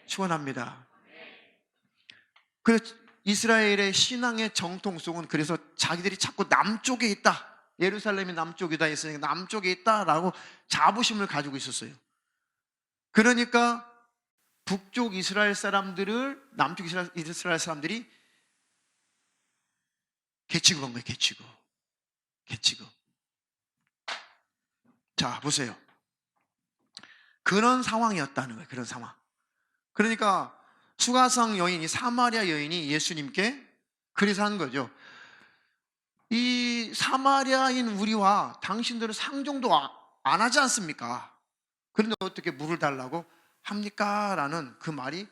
축원합니다. 그래서 이스라엘의 신앙의 정통성은 그래서 자기들이 자꾸 남쪽에 있다. 예루살렘이 남쪽이다 했으니까 남쪽에 있다라고 자부심을 가지고 있었어요. 그러니까 북쪽 이스라엘 사람들을 남쪽 이스라엘 사람들이 개치고 간 거예요. 개치고. 자, 보세요. 그런 상황이었다는 거예요. 그런 상황. 그러니까 수가성 여인이 사마리아 여인이 예수님께 그래서 한 거죠. 이 사마리아인 우리와 당신들은 상종도 안 하지 않습니까? 그런데 어떻게 물을 달라고 합니까? 라는 그 말이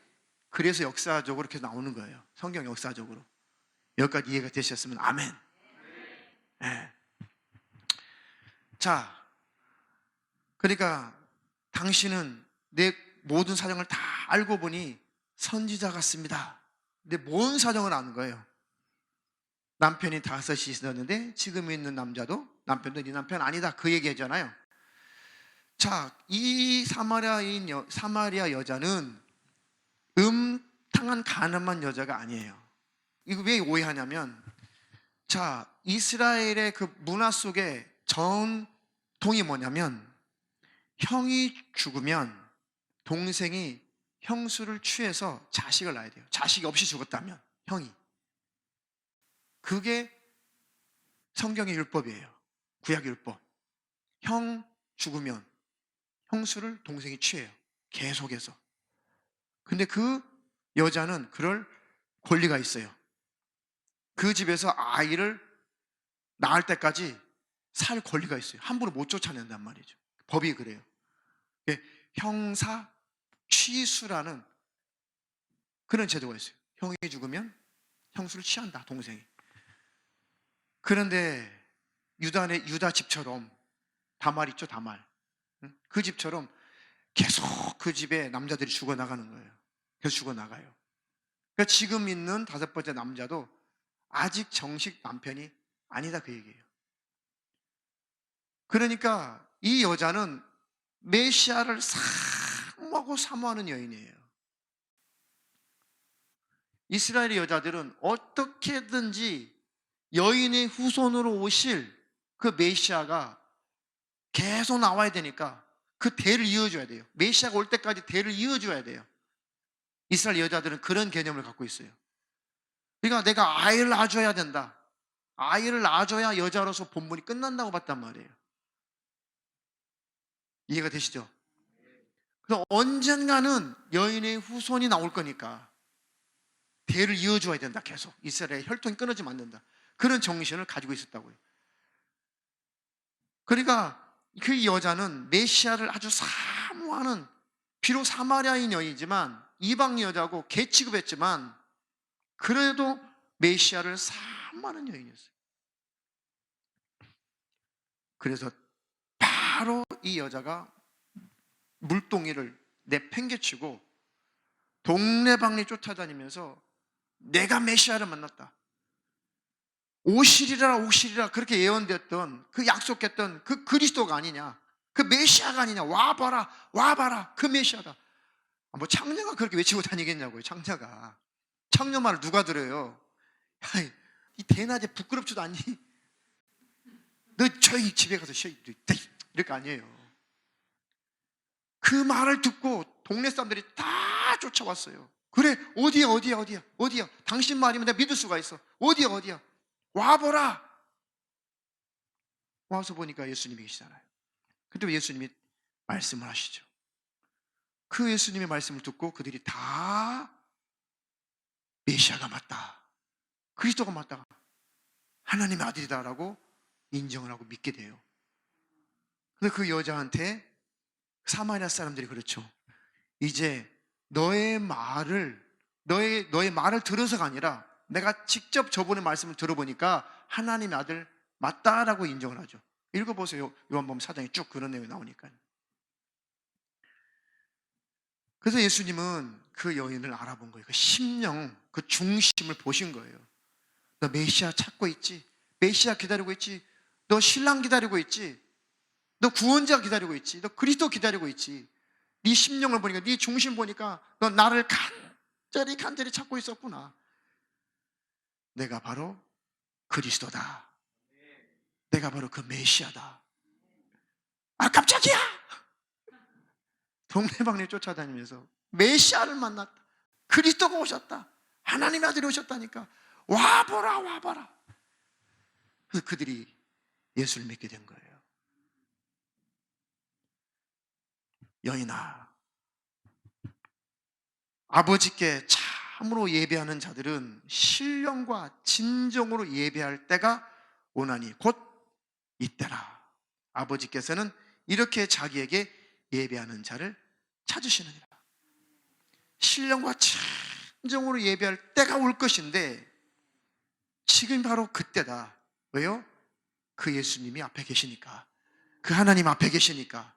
그래서 역사적으로 이렇게 나오는 거예요. 성경 역사적으로. 여기까지 이해가 되셨으면 아멘. 네. 자, 그러니까 당신은 내 모든 사정을 다 알고 보니 선지자 같습니다. 근데 뭔 사정을 아는 거예요? 남편이 5이 있었는데 지금 있는 남자도 남편도 네 남편 아니다 그 얘기잖아요. 자, 이 사마리아 여자는 음탕한 가늠한 여자가 아니에요. 이거 왜 오해하냐면, 자, 이스라엘의 그 문화 속에 전통이 뭐냐면 형이 죽으면 동생이 형수를 취해서 자식을 낳아야 돼요. 자식이 없이 죽었다면 형이. 그게 성경의 율법이에요. 구약 율법. 형 죽으면 형수를 동생이 취해요. 계속해서. 근데 그 여자는 그럴 권리가 있어요. 그 집에서 아이를 낳을 때까지 살 권리가 있어요. 함부로 못 쫓아낸단 말이죠. 법이 그래요. 형사 취수라는 그런 제도가 있어요. 형이 죽으면 형수를 취한다, 동생이. 그런데 유다 집처럼 다말 있죠, 다말. 그 집처럼 계속 그 집에 남자들이 죽어나가는 거예요. 계속 죽어나가요. 그러니까 지금 있는 5번째 남자도 아직 정식 남편이 아니다 그 얘기예요. 그러니까 이 여자는 메시아를 사모하고 사모하는 여인이에요. 이스라엘의 여자들은 어떻게든지 여인의 후손으로 오실 그 메시아가 계속 나와야 되니까 그 대를 이어줘야 돼요. 메시아가 올 때까지 대를 이어줘야 돼요. 이스라엘 여자들은 그런 개념을 갖고 있어요. 그러니까 내가 아이를 낳아줘야 된다. 아이를 낳아줘야 여자로서 본분이 끝난다고 봤단 말이에요. 이해가 되시죠? 그래서 언젠가는 여인의 후손이 나올 거니까 대를 이어줘야 된다. 계속 이스라엘의 혈통이 끊어지면 안 된다. 그런 정신을 가지고 있었다고요. 그러니까 그 여자는 메시아를 아주 사모하는, 비록 사마리아인 여인이지만 이방 여자고 개 취급했지만 그래도 메시아를 사모하는 여인이었어요. 그래서 바로 이 여자가 물동이를 내팽개치고 동네방네 쫓아다니면서 내가 메시아를 만났다, 오시리라 오시리라 그렇게 예언됐던, 그 약속했던 그 그리스도가 아니냐, 그 메시아가 아니냐, 와봐라 와봐라 그 메시아다. 뭐 창녀가 그렇게 외치고 다니겠냐고요. 창녀 말을 누가 들어요? 야, 이 대낮에 부끄럽지도 않니? 너 저희 집에 가서 쉬어, 이렇게 아니에요. 그 말을 듣고 동네 사람들이 다 쫓아왔어요. 그래, 어디야 당신 말이면 내가 믿을 수가 있어. 어디야 와보라. 와서 보니까 예수님이 계시잖아요. 근데 예수님이 말씀을 하시죠. 그 예수님의 말씀을 듣고 그들이 다 메시아가 맞다, 그리스도가 맞다, 하나님의 아들이다라고 인정을 하고 믿게 돼요. 근데 그 여자한테 사마리아 사람들이 그렇죠. 이제 너의 말을 들어서가 아니라 내가 직접 저분의 말씀을 들어보니까 하나님의 아들 맞다라고 인정을 하죠. 읽어보세요. 요한복음 4장에 쭉 그런 내용이 나오니까요. 그래서 예수님은 그 여인을 알아본 거예요. 그 심령, 그 중심을 보신 거예요. 너 메시아 찾고 있지? 메시아 기다리고 있지? 너 신랑 기다리고 있지? 너 구원자 기다리고 있지? 너 그리스도 기다리고 있지? 네 심령을 보니까, 네 중심 보니까 너 나를 간절히 찾고 있었구나. 내가 바로 그리스도다. 내가 바로 그 메시아다. 아, 깜짝이야! 동네방네 쫓아다니면서 메시아를 만났다. 그리스도가 오셨다. 하나님의 아들이 오셨다니까. 와보라. 그래서 그들이 예수를 믿게 된 거예요. 여인아, 아버지께 참으로 예배하는 자들은 신령과 진정으로 예배할 때가 오나니 곧 이때라. 아버지께서는 이렇게 자기에게 예배하는 자를 찾으시느니라. 신령과 진정으로 예배할 때가 올 것인데 지금 바로 그때다. 왜요? 그 예수님이 앞에 계시니까, 그 하나님 앞에 계시니까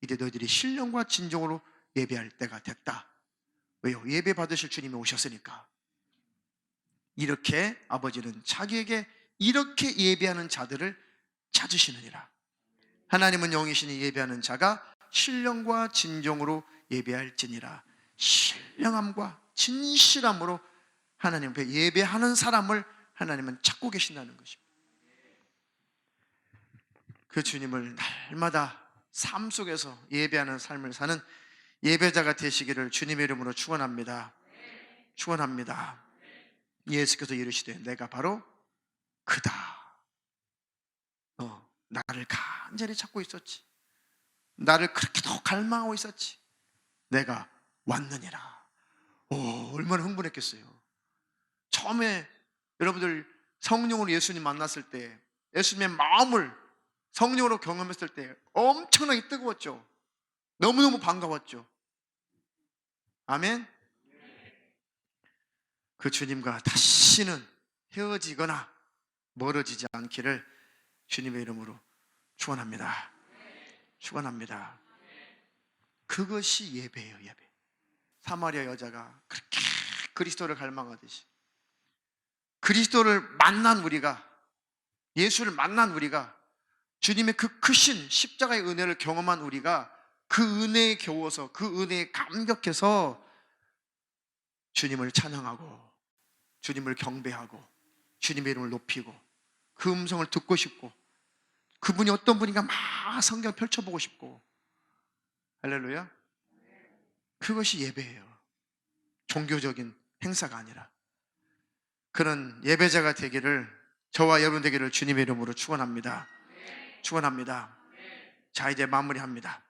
이제 너희들이 신령과 진정으로 예배할 때가 됐다. 왜요? 예배 받으실 주님이 오셨으니까. 이렇게 아버지는 자기에게 이렇게 예배하는 자들을 찾으시느니라. 하나님은 영이시니 예배하는 자가 신령과 진정으로 예배할지니라. 신령함과 진실함으로 하나님 앞에 예배하는 사람을 하나님은 찾고 계신다는 것입니다. 그 주님을 날마다 삶 속에서 예배하는 삶을 사는 예배자가 되시기를 주님의 이름으로 축원합니다. 예수께서 이르시되 내가 바로 그다. 나를 간절히 찾고 있었지. 나를 그렇게도 갈망하고 있었지. 내가 왔느니라. 얼마나 흥분했겠어요. 처음에 여러분들 성령으로 예수님 만났을 때, 예수님의 마음을 성령으로 경험했을 때 엄청나게 뜨거웠죠. 너무너무 반가웠죠. 아멘. 그 주님과 다시는 헤어지거나 멀어지지 않기를 주님의 이름으로 축원합니다. 그것이 예배예요. 예배. 사마리아 여자가 그렇게 그리스도를 갈망하듯이 그리스도를 만난 우리가, 예수를 만난 우리가, 주님의 그 크신 십자가의 은혜를 경험한 우리가 그 은혜에 겨워서, 그 은혜에 감격해서 주님을 찬양하고 주님을 경배하고 주님의 이름을 높이고 그 음성을 듣고 싶고 그분이 어떤 분인가 막 성경 펼쳐보고 싶고. 할렐루야. 그것이 예배예요. 종교적인 행사가 아니라. 그런 예배자가 되기를, 저와 여러분 되기를 주님의 이름으로 축원합니다. 축원합니다. 자, 이제 마무리합니다.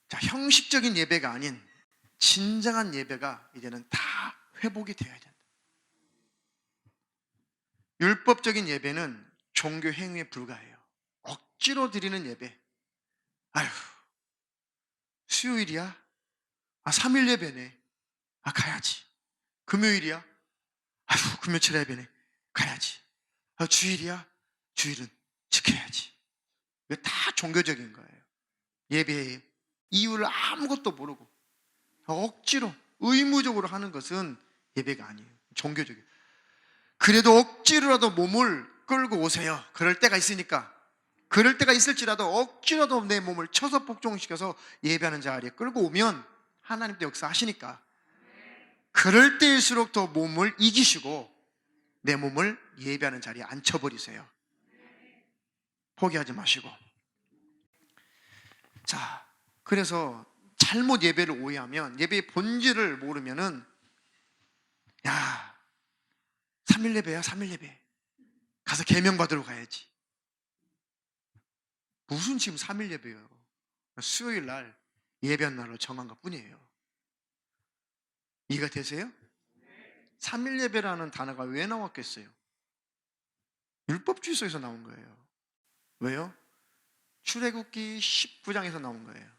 자, 형식적인 예배가 아닌 진정한 예배가 이제는 다 회복이 되어야 된다. 율법적인 예배는 종교 행위에 불과해요. 억지로 드리는 예배. 아휴, 수요일이야? 3일 예배네. 가야지. 금요일이야? 아휴, 금요칠 예배네. 가야지. 주일이야? 주일은 지켜야지. 이거 다 종교적인 거예요. 예배의 이유를 아무것도 모르고 억지로 의무적으로 하는 것은 예배가 아니에요. 종교적이에요. 그래도 억지로라도 몸을 끌고 오세요. 그럴 때가 있으니까. 그럴 때가 있을지라도 억지로도 내 몸을 쳐서 복종시켜서 예배하는 자리에 끌고 오면 하나님도 역사하시니까. 그럴 때일수록 더 몸을 이기시고 내 몸을 예배하는 자리에 앉혀버리세요. 포기하지 마시고. 자, 그래서 잘못 예배를 오해하면, 예배의 본질을 모르면은, 야, 3일 예배야, 3일 예배. 가서 계명 받으러 가야지. 무슨 지금 3일 예배예요? 수요일 날 예배한 날로 정한 것 뿐이에요. 이해가 되세요? 3일 예배라는 단어가 왜 나왔겠어요? 율법주의서에서 나온 거예요. 왜요? 출애굽기 19장에서 나온 거예요.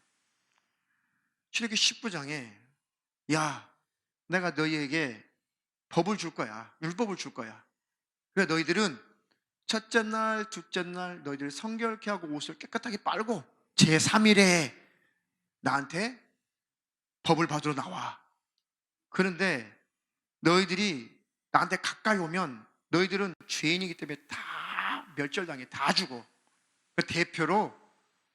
출애굽기 19장에 야, 내가 너희에게 법을 줄 거야. 율법을 줄 거야. 그래, 너희들은 첫째 날, 둘째 날 너희들 성결케 하고 옷을 깨끗하게 빨고 제3일에 나한테 법을 받으러 나와. 그런데 너희들이 나한테 가까이 오면 너희들은 죄인이기 때문에 다 멸절당해. 다 죽어. 그 대표로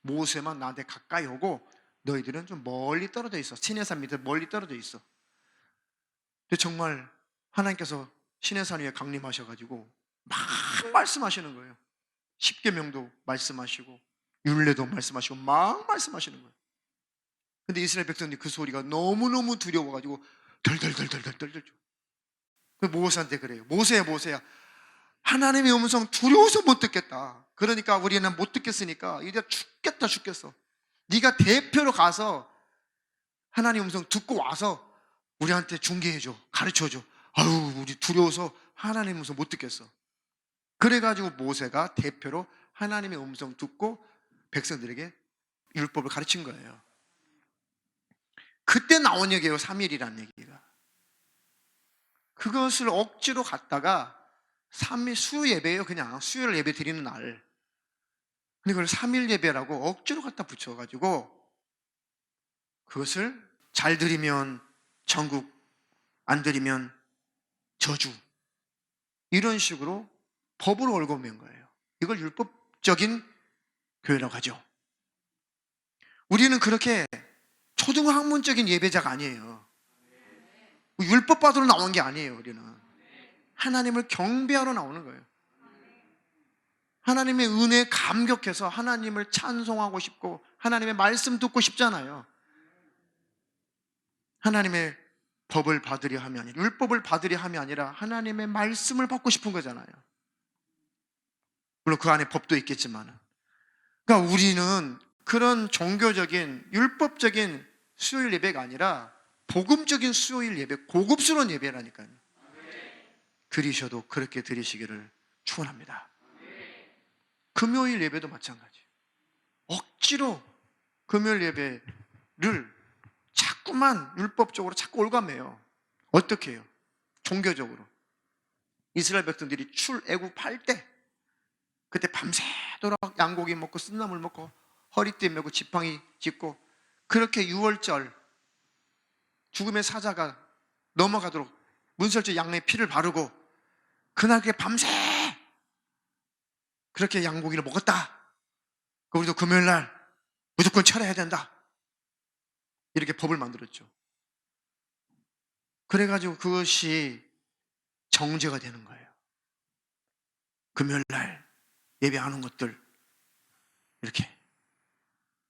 모세만 나한테 가까이 오고 너희들은 좀 멀리 떨어져 있어. 시내산 밑에 멀리 떨어져 있어. 근데 정말 하나님께서 시내산 위에 강림하셔가지고 막 말씀하시는 거예요. 십계명도 말씀하시고 율례도 말씀하시고 막 말씀하시는 거예요. 근데 이스라엘 백성들이 그 소리가 너무너무 두려워가지고 덜덜덜덜덜덜. 그 모세한테 그래요. 모세야, 하나님의 음성 두려워서 못 듣겠다. 그러니까 우리는 못 듣겠으니까 이제 죽겠어. 네가 대표로 가서 하나님 음성 듣고 와서 우리한테 중계해줘, 가르쳐줘. 아유, 우리 두려워서 하나님 음성 못 듣겠어. 그래가지고 모세가 대표로 하나님의 음성 듣고 백성들에게 율법을 가르친 거예요. 그때 나온 얘기예요. 3일이라는 얘기가. 그것을 억지로 갖다가 3일 수 예배예요. 그냥 수요일 예배 드리는 날. 근데 그걸 3일 예배라고 억지로 갖다 붙여가지고 그것을 잘 드리면 천국, 안 드리면 저주, 이런 식으로 법으로 얽어맨 거예요. 이걸 율법적인 교회라고 하죠. 우리는 그렇게 초등학문적인 예배자가 아니에요. 율법 받으러 나온 게 아니에요. 우리는 하나님을 경배하러 나오는 거예요. 하나님의 은혜에 감격해서 하나님을 찬송하고 싶고 하나님의 말씀 듣고 싶잖아요. 하나님의 법을 받으려 함이 아니라, 율법을 받으려 함이 아니라 하나님의 말씀을 받고 싶은 거잖아요. 물론 그 안에 법도 있겠지만. 그러니까 우리는 그런 종교적인 율법적인 수요일 예배가 아니라 복음적인 수요일 예배, 고급스러운 예배라니까요. 드리셔도 그렇게 드리시기를 축원합니다. 금요일 예배도 마찬가지. 억지로 금요일 예배를 자꾸만 율법적으로 자꾸 올가매요. 어떻게 해요? 종교적으로. 이스라엘 백성들이 출애굽할 때 그때 밤새도록 양고기 먹고 쓴나물 먹고 허리띠 메고 지팡이 짚고 그렇게 유월절 죽음의 사자가 넘어가도록 문설주 양의 피를 바르고 그날 그게 밤새 그렇게 양고기를 먹었다. 우리도 금요일날 무조건 철회해야 된다. 이렇게 법을 만들었죠. 그래가지고 그것이 정죄가 되는 거예요. 금요일날 예배하는 것들 이렇게.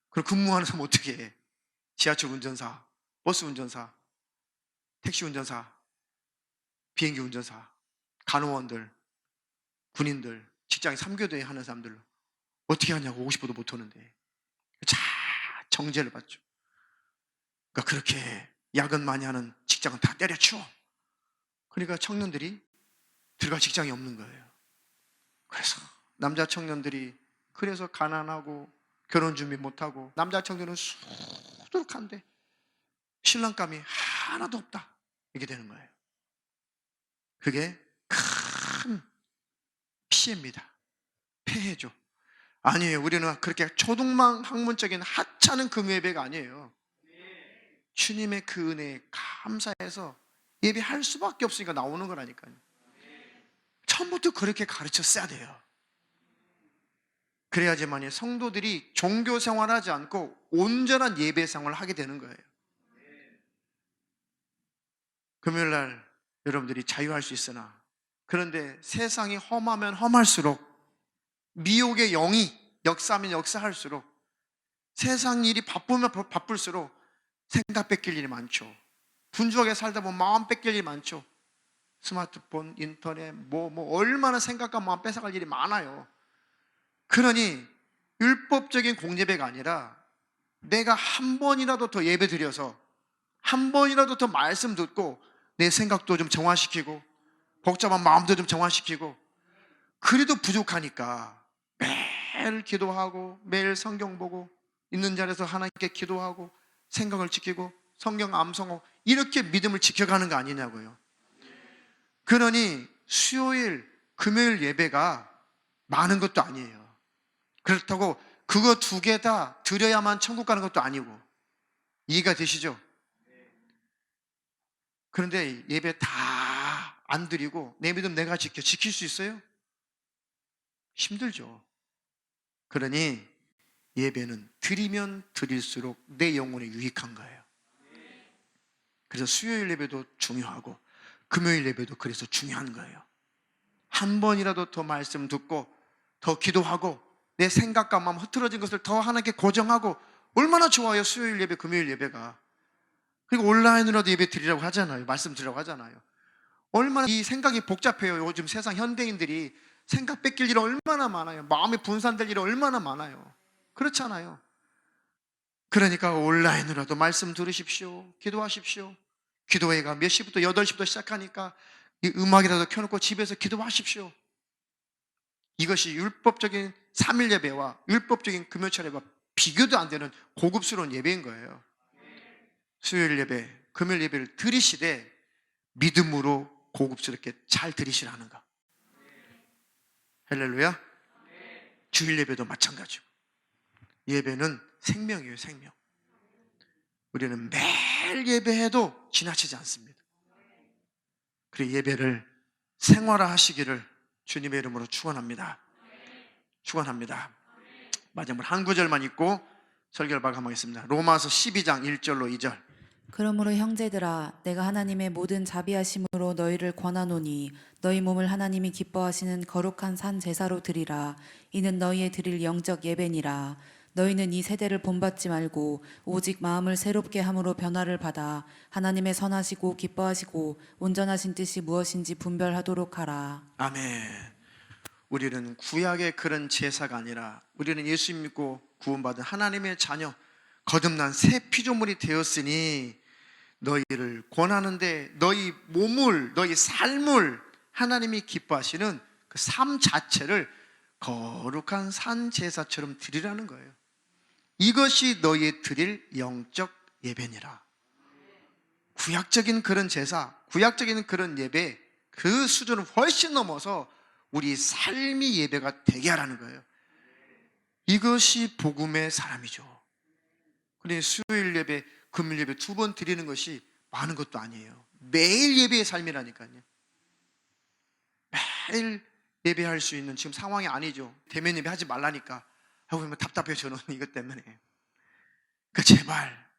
그럼 근무하는 사람 어떻게 해? 지하철 운전사, 버스 운전사, 택시 운전사, 비행기 운전사, 간호원들, 군인들, 직장에 3교대 하는 사람들 어떻게 하냐고. 50%도 못 하는데. 자, 정죄를 받죠. 그러니까 그렇게 야근 많이 하는 직장은 다 때려치워. 그러니까 청년들이 들어갈 직장이 없는 거예요. 그래서 남자 청년들이 그래서 가난하고 결혼 준비 못하고, 남자 청년은 수두룩한데 신랑감이 하나도 없다, 이렇게 되는 거예요. 그게 큰 피해입니다. 폐해죠. 아니에요. 우리는 그렇게 초등만 학문적인 하찮은 금요 예배가 아니에요. 주님의 그 은혜에 감사해서 예배할 수밖에 없으니까 나오는 거라니까요. 처음부터 그렇게 가르쳤어야 돼요. 그래야지만 성도들이 종교 생활하지 않고 온전한 예배 생활을 하게 되는 거예요. 금요일 날 여러분들이 자유할 수 있으나, 그런데 세상이 험하면 험할수록, 미혹의 영이 역사하면 역사할수록, 세상 일이 바쁘면 바쁠수록 생각 뺏길 일이 많죠. 분주하게 살다 보면 마음 뺏길 일이 많죠. 스마트폰, 인터넷, 얼마나 생각과 마음 뺏어갈 일이 많아요. 그러니 율법적인 공예배가 아니라 내가 한 번이라도 더 예배 드려서, 한 번이라도 더 말씀 듣고 내 생각도 좀 정화시키고 복잡한 마음도 좀 정화시키고, 그래도 부족하니까 매일 기도하고 매일 성경 보고 있는 자리에서 하나님께 기도하고 생각을 지키고 성경 암송하고 이렇게 믿음을 지켜가는 거 아니냐고요. 그러니 수요일, 금요일 예배가 많은 것도 아니에요. 그렇다고 그거 두 개 다 드려야만 천국 가는 것도 아니고. 이해가 되시죠? 그런데 예배 다 안 드리고 내 믿음 내가 지킬 수 있어요? 힘들죠. 그러니 예배는 드리면 드릴수록 내 영혼에 유익한 거예요. 그래서 수요일 예배도 중요하고 금요일 예배도 그래서 중요한 거예요. 한 번이라도 더 말씀 듣고 더 기도하고 내 생각과 마음 흐트러진 것을 더 하나님께 고정하고, 얼마나 좋아요, 수요일 예배, 금요일 예배가. 그리고 온라인으로도 예배 드리라고 하잖아요. 말씀 드리라고 하잖아요. 얼마나 이 생각이 복잡해요. 요즘 세상 현대인들이 생각 뺏길 일이 얼마나 많아요. 마음이 분산될 일이 얼마나 많아요. 그렇잖아요. 그러니까 온라인으로도 말씀 들으십시오. 기도하십시오. 기도회가 몇 시부터 8시부터 시작하니까 이 음악이라도 켜놓고 집에서 기도하십시오. 이것이 율법적인 3일 예배와 율법적인 금요 차례와 비교도 안 되는 고급스러운 예배인 거예요. 수요일 예배, 금요일 예배를 드리시되 믿음으로 고급스럽게 잘 드리시라는 거. 할렐루야. 주일 예배도 마찬가지고. 예배는 생명이에요, 생명. 우리는 매일 예배해도 지나치지 않습니다. 그리고 예배를 생활화하시기를 주님의 이름으로 축원합니다. 축원합니다. 마지막으로 한 구절만 읽고 설교를 마감하겠습니다. 로마서 12장 1절로 2절. 그러므로 형제들아, 내가 하나님의 모든 자비하심으로 너희를 권하노니 너희 몸을 하나님이 기뻐하시는 거룩한 산 제사로 드리라. 이는 너희의 드릴 영적 예배니라. 너희는 이 세대를 본받지 말고 오직 마음을 새롭게 함으로 변화를 받아 하나님의 선하시고 기뻐하시고 온전하신 뜻이 무엇인지 분별하도록 하라. 아멘. 우리는 구약의 그런 제사가 아니라 우리는 예수 믿고 구원받은 하나님의 자녀, 거듭난 새 피조물이 되었으니 너희를 권하는데 너희 몸을, 너희 삶을 하나님이 기뻐하시는 그 삶 자체를 거룩한 산 제사처럼 드리라는 거예요. 이것이 너희의 드릴 영적 예배니라. 구약적인 그런 제사, 구약적인 그런 예배, 그 수준을 훨씬 넘어서 우리 삶이 예배가 되게 하라는 거예요. 이것이 복음의 사람이죠. 그런데 수요일 예배, 금요일 예배 두 번 드리는 것이 많은 것도 아니에요. 매일 예배의 삶이라니까요. 매일 예배할 수 있는 지금 상황이 아니죠. 대면 예배 하지 말라니까. 하고 보면 답답해요, 저는 이것 때문에. 그러니까 제발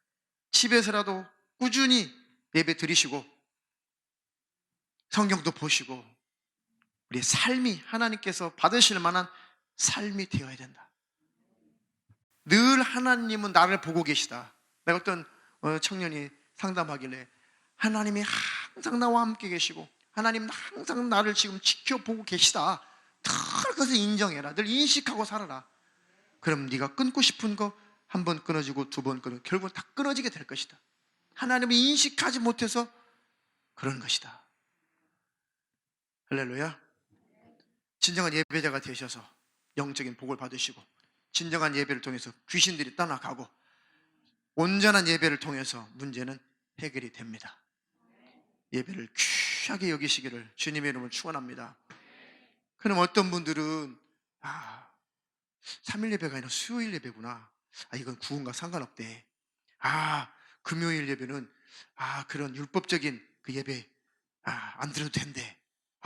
집에서라도 꾸준히 예배 드리시고 성경도 보시고 우리의 삶이 하나님께서 받으실 만한 삶이 되어야 된다. 하나님은 나를 보고 계시다. 내가 어떤 청년이 상담하길래 하나님이 항상 나와 함께 계시고 하나님 항상 나를 지금 지켜보고 계시다. 늘 그것을 인정해라. 늘 인식하고 살아라. 그럼 네가 끊고 싶은 거 한 번 끊어지고 두 번 끊어 결국 다 끊어지게 될 것이다. 하나님을 인식하지 못해서 그런 것이다. 할렐루야. 진정한 예배자가 되셔서 영적인 복을 받으시고 진정한 예배를 통해서 귀신들이 떠나가고 온전한 예배를 통해서 문제는 해결이 됩니다. 예배를 귀하게 여기시기를 주님의 이름으로 축원합니다. 그럼 어떤 분들은 3일 예배가 아니라 수요일 예배구나. 이건 구원과 상관없대. 금요일 예배는 그런 율법적인 그 예배 안 드려도 된대.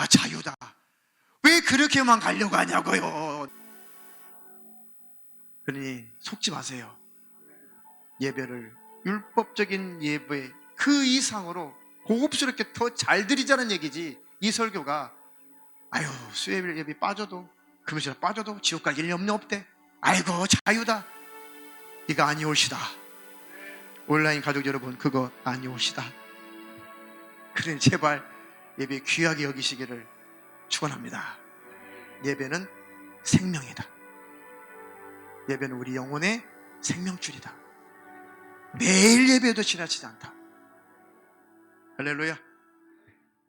자유다. 왜 그렇게만 가려고 하냐고요. 그러니 속지 마세요. 예배를 율법적인 예배 그 이상으로 고급스럽게 더 잘 드리자는 얘기지. 이 설교가 수요일 예배 빠져도 금요일 빠져도 지옥 갈 일이 없대. 아이고 자유다. 이거 아니올시다. 온라인 가족 여러분 그거 아니올시다. 그러니 제발 예배 귀하게 여기시기를 축원합니다. 예배는 생명이다. 예배는 우리 영혼의 생명줄이다. 매일 예배도 지나치지 않다. 할렐루야.